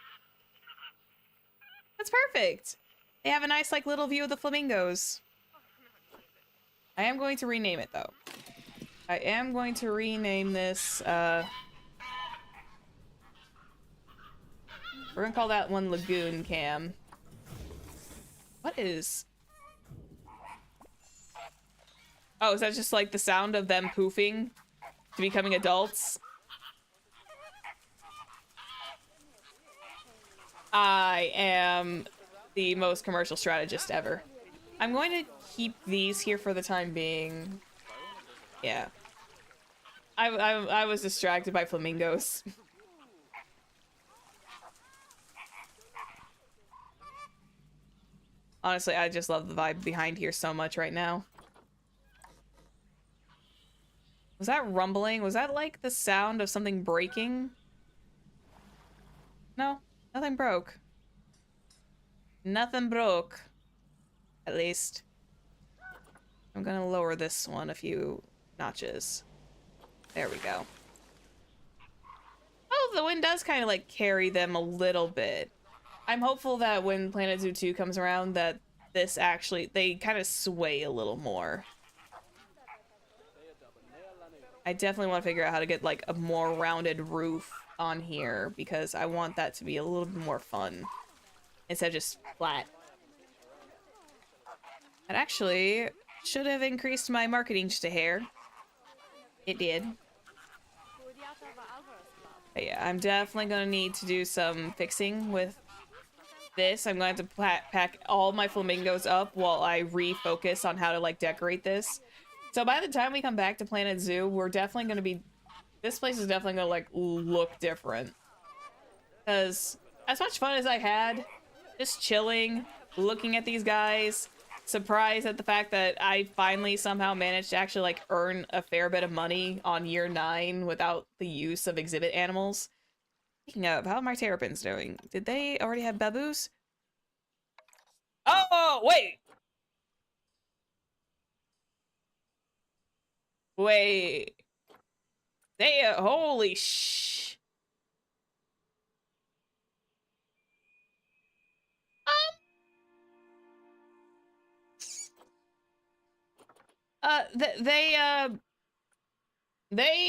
That's perfect. They have a nice, like, little view of the flamingos. I am going to rename it, though. I am going to rename this, we're gonna call that one Lagoon Cam. What is... Oh, is that just, like, the sound of them poofing to becoming adults? I am the most commercial strategist ever. I'm going to keep these here for the time being. Yeah. I was distracted by flamingos. Honestly, I just love the vibe behind here so much right now. Was that rumbling? Was that like the sound of something breaking? No, nothing broke. Nothing broke. At least. I'm gonna lower this one a few notches. There we go. Oh, the wind does kind of like carry them a little bit. I'm hopeful that when Planet Zoo 2 comes around that this actually, they kind of sway a little more. I definitely want to figure out how to get like a more rounded roof on here because I want that to be a little bit more fun instead of just flat. That actually should have increased my marketing just a hair. It did. But yeah, I'm definitely gonna need to do some fixing with this. I'm going to have to pack all my flamingos up while I refocus on how to like decorate this. So by the time we come back to Planet Zoo, we're definitely gonna be... This place is definitely gonna like look different. Because as much fun as I had, just chilling, looking at these guys, surprised at the fact that I finally somehow managed to actually like earn a fair bit of money on year 9 without the use of exhibit animals. Speaking of, how are my terrapins doing? Did they already have babus? Oh, wait! Wait. They, holy sh... They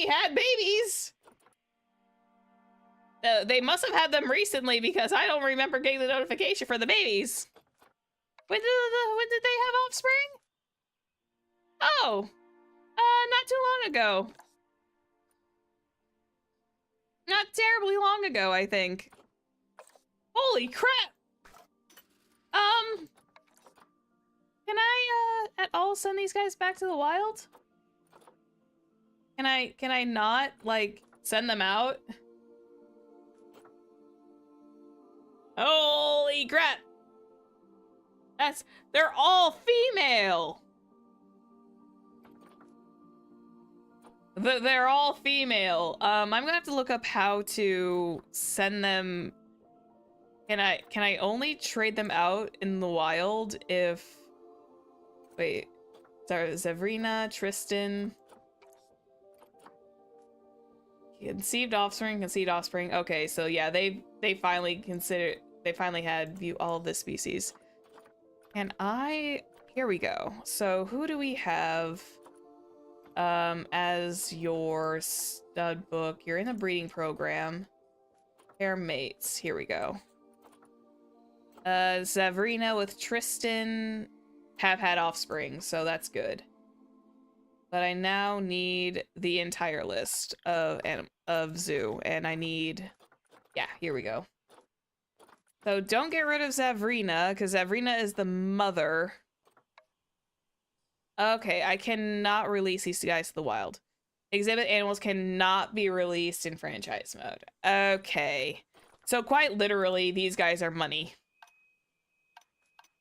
had babies. They must have had them recently because I don't remember getting the notification for the babies. When did they have offspring? Oh, not too long ago. Not terribly long ago, I think. Holy crap! Can I, at all send these guys back to the wild? Can I not, like, send them out? Holy crap! They're all female! They're all female. I'm gonna have to look up how to send them. Can I only trade them out in the wild if... Wait. Sorry, Zevrina, Tristan. Conceived offspring, conceived offspring. Okay, so yeah, they finally had view all of this species. And here we go. So who do we have as your stud book? You're in the breeding program. Pair mates. Here we go. Zevrina with Tristan have had offspring, so that's good. But I now need the entire list of zoo, and I need... Yeah, here we go. So don't get rid of Zevrina, because Zevrina is the mother. Okay, I cannot release these guys to the wild. Exhibit animals cannot be released in franchise mode. Okay. So quite literally, these guys are money.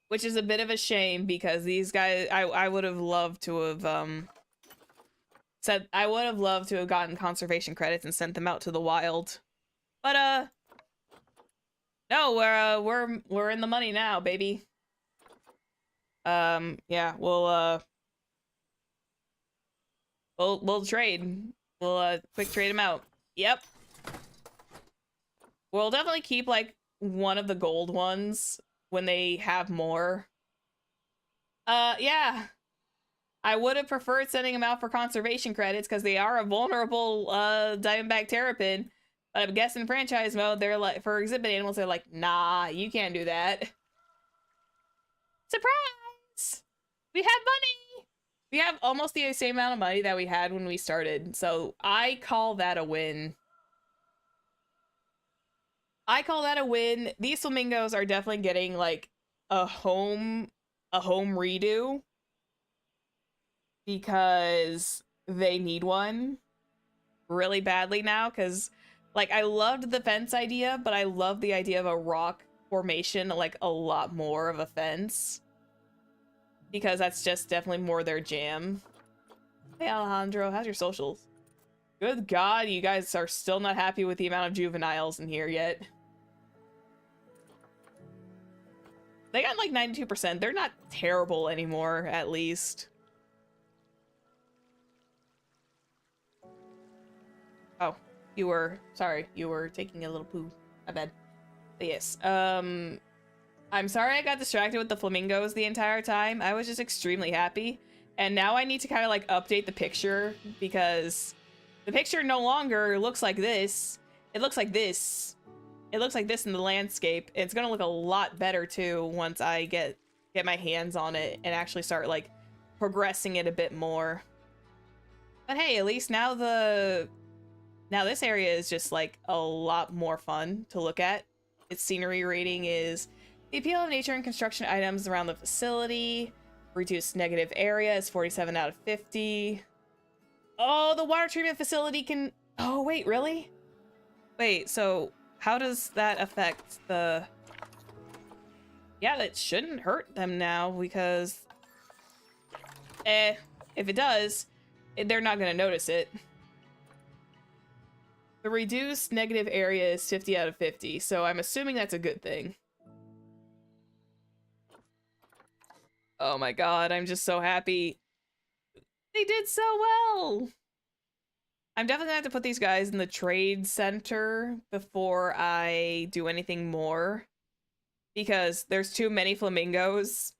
Which is a bit of a shame because these guys, I would have loved to have, said, I would have loved to have gotten conservation credits and sent them out to the wild. But, no, we're in the money now, baby. Yeah, we'll trade. We'll, quick trade them out. Yep. We'll definitely keep, like, one of the gold ones when they have more. Yeah. I would have preferred sending them out for conservation credits because they are a vulnerable, Diamondback terrapin. But I'm guessing franchise mode, they're like, for exhibit animals, they're like, nah, you can't do that. Surprise! We have money! We have almost the same amount of money that we had when we started. So I call that a win. I call that a win. These flamingos are definitely getting like a home redo because they need one really badly now. Because like I loved the fence idea, but I love the idea of a rock formation like a lot more of a fence because that's just definitely more their jam. Hey Alejandro, how's your socials? Good God, you guys are still not happy with the amount of juveniles in here yet. They got like 92%. They're not terrible anymore, at least. Oh, you were, sorry, you were taking a little poo. My bad. But yes, I'm sorry I got distracted with the flamingos the entire time. I was just extremely happy. And now I need to kind of like update the picture because the picture no longer looks like this. It looks like this. It looks like this in the landscape. It's gonna look a lot better too once I get my hands on it and actually start like progressing it a bit more. But hey, at least now this area is just like a lot more fun to look at. Its scenery rating is the appeal of nature and construction items around the facility. Reduced negative area is 47 out of 50. Oh, the water treatment facility can... Oh, wait, really? Wait, so how does that affect the... Yeah, that shouldn't hurt them now because... if it does, they're not going to notice it. The reduced negative area is 50 out of 50, so I'm assuming that's a good thing. Oh my god, I'm just so happy. They did so well! I'm definitely gonna have to put these guys in the trade center before I do anything more. Because there's too many flamingos.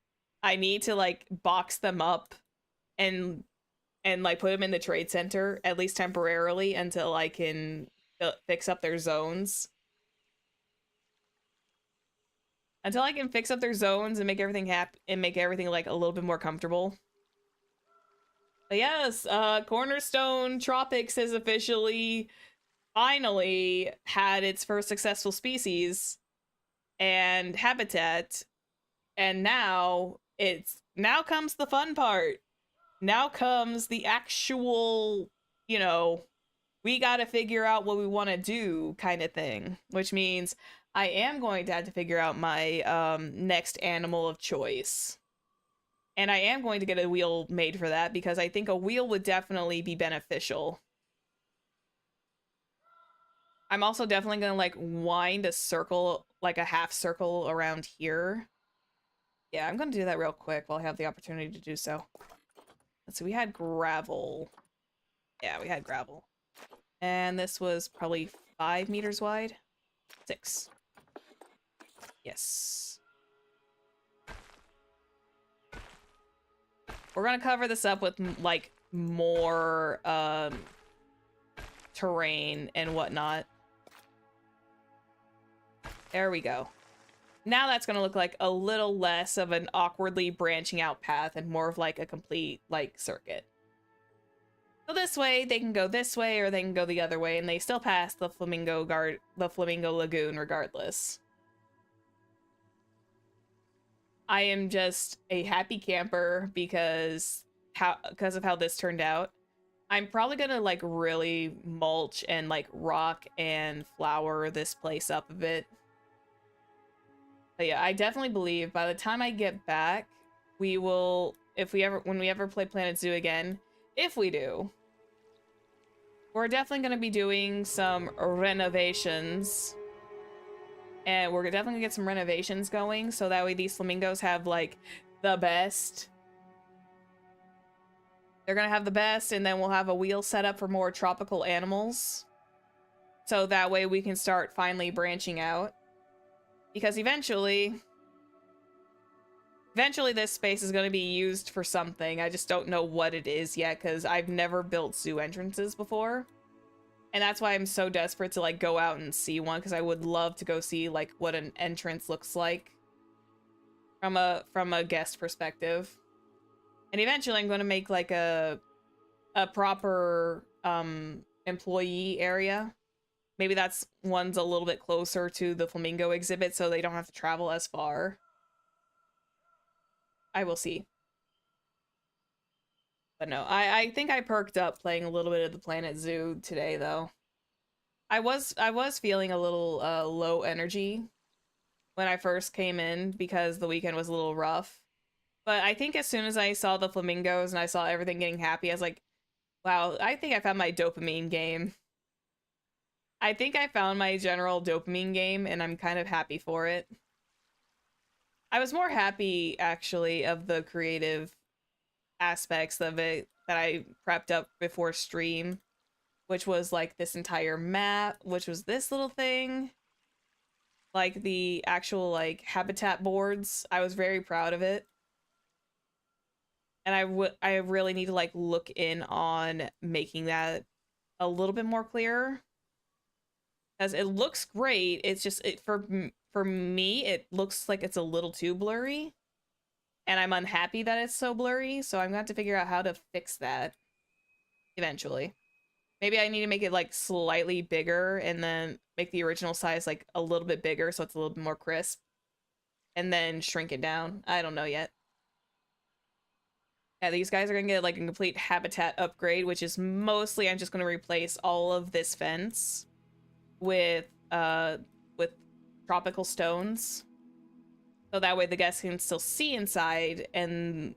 I need to like box them up and like put them in the trade center, at least temporarily, until I can fix up their zones. Until I can fix up their zones and make everything happy and make everything like a little bit more comfortable. But yes, Cornerstone Tropics has officially finally had its first successful species and habitat. And now comes the fun part. Now comes the actual, you know, we gotta figure out what we want to do kind of thing, which means I am going to have to figure out my next animal of choice. And I am going to get a wheel made for that because I think a wheel would definitely be beneficial. I'm also definitely going to like wind a circle, like a half circle around here. Yeah, I'm going to do that real quick while I have the opportunity to do so. Let's see, we had gravel. Yeah, we had gravel. And this was probably 5 meters wide. 6. Yes. We're gonna cover this up with like more terrain and whatnot. There we go. Now that's gonna look like a little less of an awkwardly branching out path and more of like a complete like circuit. So this way they can go this way or they can go the other way and they still pass the flamingo lagoon regardless. I am just a happy camper because of how this turned out. I'm probably gonna like really mulch and like rock and flower this place up a bit. But yeah, I definitely believe by the time I get back, we will, if we ever, when we ever play Planet Zoo again, if we do, we're definitely going to be doing some renovations. And we're definitely going to get some renovations going, so that way these flamingos have, like, the best. They're going to have the best, and then we'll have a wheel set up for more tropical animals. So that way we can start finally branching out. Because eventually this space is going to be used for something. I just don't know what it is yet, because I've never built zoo entrances before. And that's why I'm so desperate to, like, go out and see one, because I would love to go see, like, what an entrance looks like from a guest perspective. And eventually I'm going to make, like, a proper employee area. Maybe that's one's a little bit closer to the flamingo exhibit, so they don't have to travel as far. I will see. But no, I think I perked up playing a little bit of the Planet Zoo today, though. I was feeling a little low energy when I first came in because the weekend was a little rough. But I think as soon as I saw the flamingos and I saw everything getting happy, I was like, wow, I think I found my dopamine game. I think I found my general dopamine game, and I'm kind of happy for it. I was more happy, actually, of the creative aspects of it that I prepped up before stream, which was like this entire map, which was this little thing, like the actual like habitat boards. I was very proud of it, and I really need to like look in on making that a little bit more clear, because it looks great. It's just for me it looks like it's a little too blurry, and I'm unhappy that it's so blurry, so I'm gonna have to figure out how to fix that eventually. Maybe I need to make it like slightly bigger and then make the original size like a little bit bigger so it's a little bit more crisp, and then shrink it down. I don't know yet. Yeah, these guys are gonna get like a complete habitat upgrade, which is mostly I'm just gonna replace all of this fence with with tropical stones. So that way the guests can still see inside and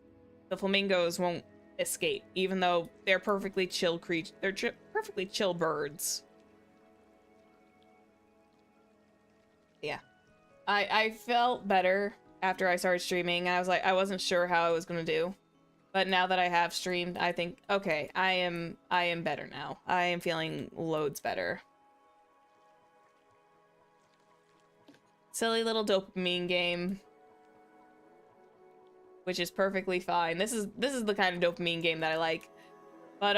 the flamingos won't escape, even though they're perfectly chill creatures. They're perfectly chill birds. Yeah. I felt better after I started streaming, and I was like, I wasn't sure how I was gonna do. But now that I have streamed, I think, okay, I am better now. I am feeling loads better. Silly little dopamine game, which is perfectly fine. This is the kind of dopamine game that I like. But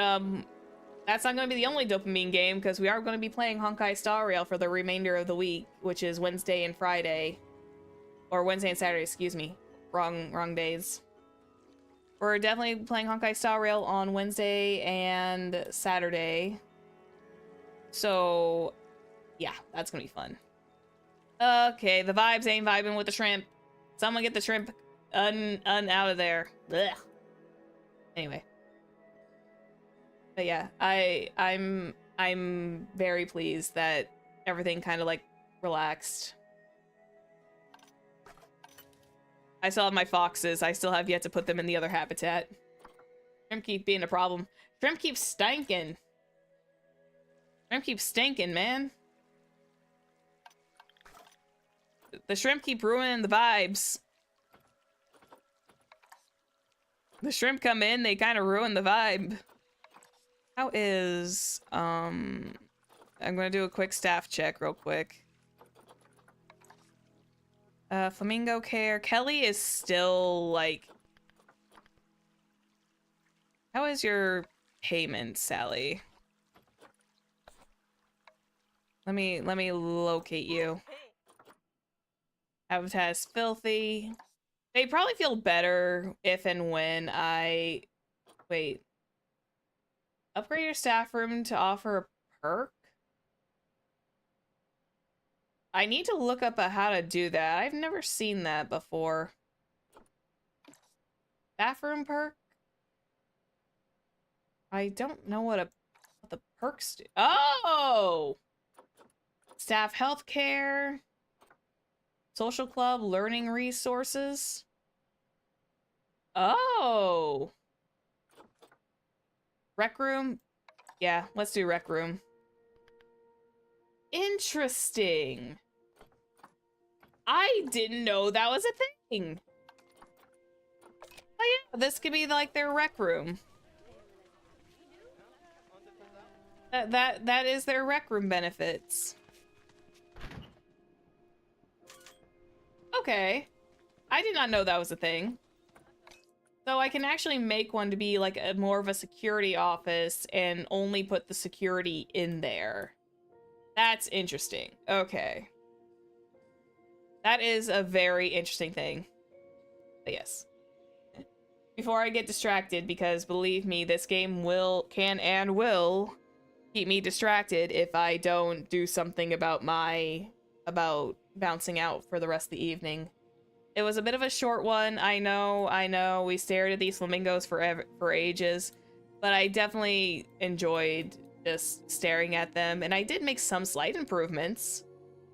that's not going to be the only dopamine game, because we are going to be playing Honkai Star Rail for the remainder of the week, which is Wednesday and Friday, or Wednesday and Saturday, excuse me. Wrong days. We're definitely playing Honkai Star Rail on Wednesday and Saturday. So, yeah, that's going to be fun. Okay, the vibes ain't vibing with the shrimp. Someone get the shrimp out of there. Ugh. Anyway. But yeah, I'm very pleased that everything kind of like relaxed. I still have my foxes. I still have yet to put them in the other habitat. Shrimp keep being a problem. Shrimp keeps stinking. Shrimp keeps stinking, man. The shrimp keep ruining the vibes. The shrimp come in, they kind of ruin the vibe. How is, I'm gonna do a quick staff check real quick. Flamingo care. Kelly is still, like... How is your payment, Sally? Let me locate you. Habitat is filthy. They probably feel better if and when I... Wait. Upgrade your staff room to offer a perk? I need to look up how to do that. I've never seen that before. Staff room perk? I don't know what the perks do. Oh! Staff healthcare, social club, learning resources. Oh! Rec room? Yeah, let's do rec room. Interesting. I didn't know that was a thing. Oh yeah, this could be like their rec room. That is their rec room benefits. Okay. I did not know that was a thing. So I can actually make one to be like more of a security office and only put the security in there. That's interesting. Okay. That is a very interesting thing. But yes. Before I get distracted, because believe me, this game can and will keep me distracted if I don't do something about bouncing out for the rest of the evening. It was a bit of a short one. I know. We stared at these flamingos for ages, but I definitely enjoyed just staring at them, and I did make some slight improvements.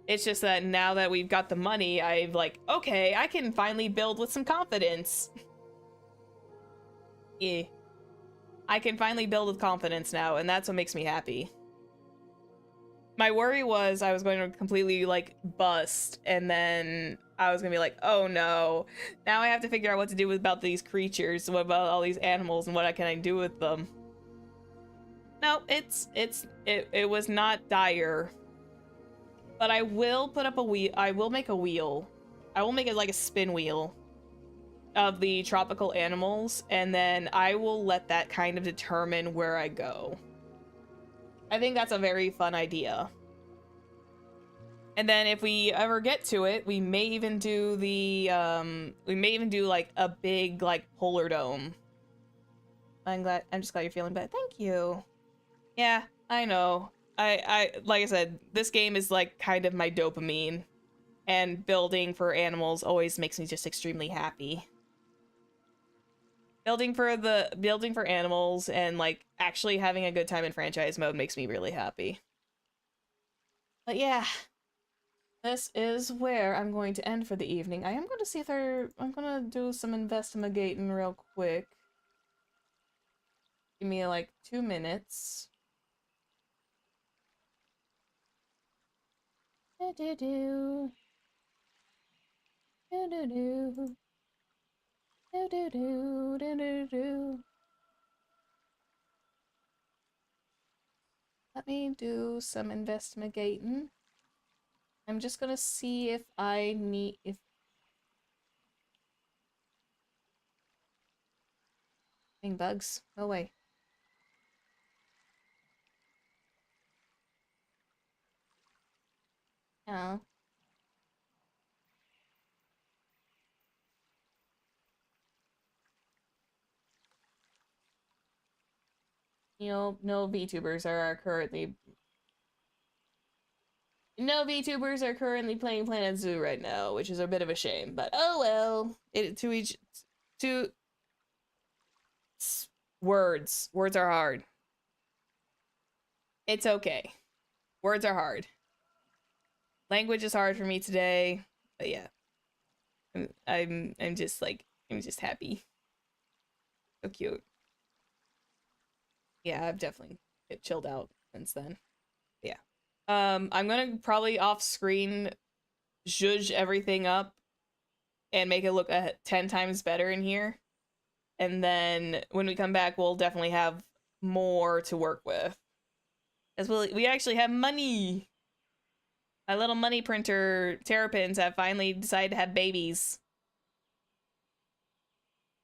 It's just that now that we've got the money, I've like, okay, I can finally build with some confidence. Yeah. I can finally build with confidence now, and that's what makes me happy. My worry was I was going to completely, like, bust, and then I was gonna be like, oh no, now I have to figure out what to do about these creatures, what about all these animals, and what can I do with them? No, it was not dire. But I will put up a wheel, I will make a wheel. I will make it like a spin wheel of the tropical animals, and then I will let that kind of determine where I go. I think that's a very fun idea. And then if we ever get to it, we may even do the, like a big, like, polar dome. I'm just glad you're feeling better. Thank you. Yeah, I know. Like I said, this game is like kind of my dopamine, and building for animals always makes me just extremely happy. Building for animals and like actually having a good time in franchise mode makes me really happy. But yeah, this is where I'm going to end for the evening. I am going to see if I'm going to do some investigating real quick. Give me like 2 minutes. Do-do-do. Do-do-do. Do-do-do. Do-do-do. Let me do some investigating. I'm just gonna see if bugs. No way. No. You know, no VTubers are currently playing Planet Zoo right now, which is a bit of a shame, but oh well. Words are hard. It's okay. Words are hard. Language is hard for me today, but yeah. I'm just happy. So cute. Yeah, I've definitely chilled out since then. Yeah. I'm gonna probably off screen zhuzh everything up and make it look 10 times better in here. And then when we come back, we'll definitely have more to work with. As we actually have money. My little money printer terrapins have finally decided to have babies.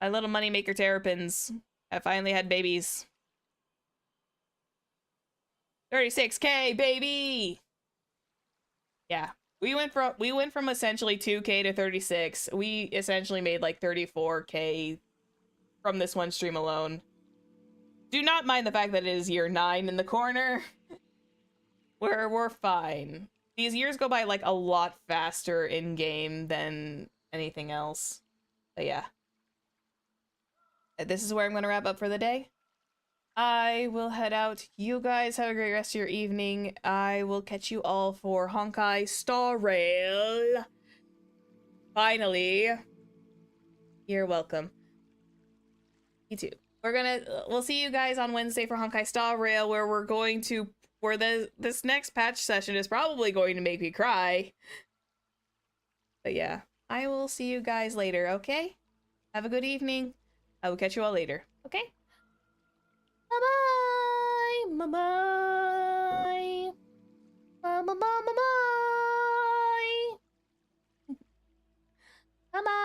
My little moneymaker terrapins have finally had babies. 36K, baby! Yeah. We went from essentially 2K to 36. We essentially made like 34K from this one stream alone. Do not mind the fact that it is year 9 in the corner. We're fine. These years go by like a lot faster in game than anything else. But yeah. This is where I'm going to wrap up for the day. I will head out. You guys have a great rest of your evening. I will catch you all for Honkai Star Rail. Finally. You're welcome. You too. We'll see you guys on Wednesday for Honkai Star Rail, where this next patch session is probably going to make me cry. But yeah, I will see you guys later, okay? Have a good evening. I will catch you all later, okay? Bye-bye! Bye-bye! Bye-bye! Bye-bye! Bye-bye!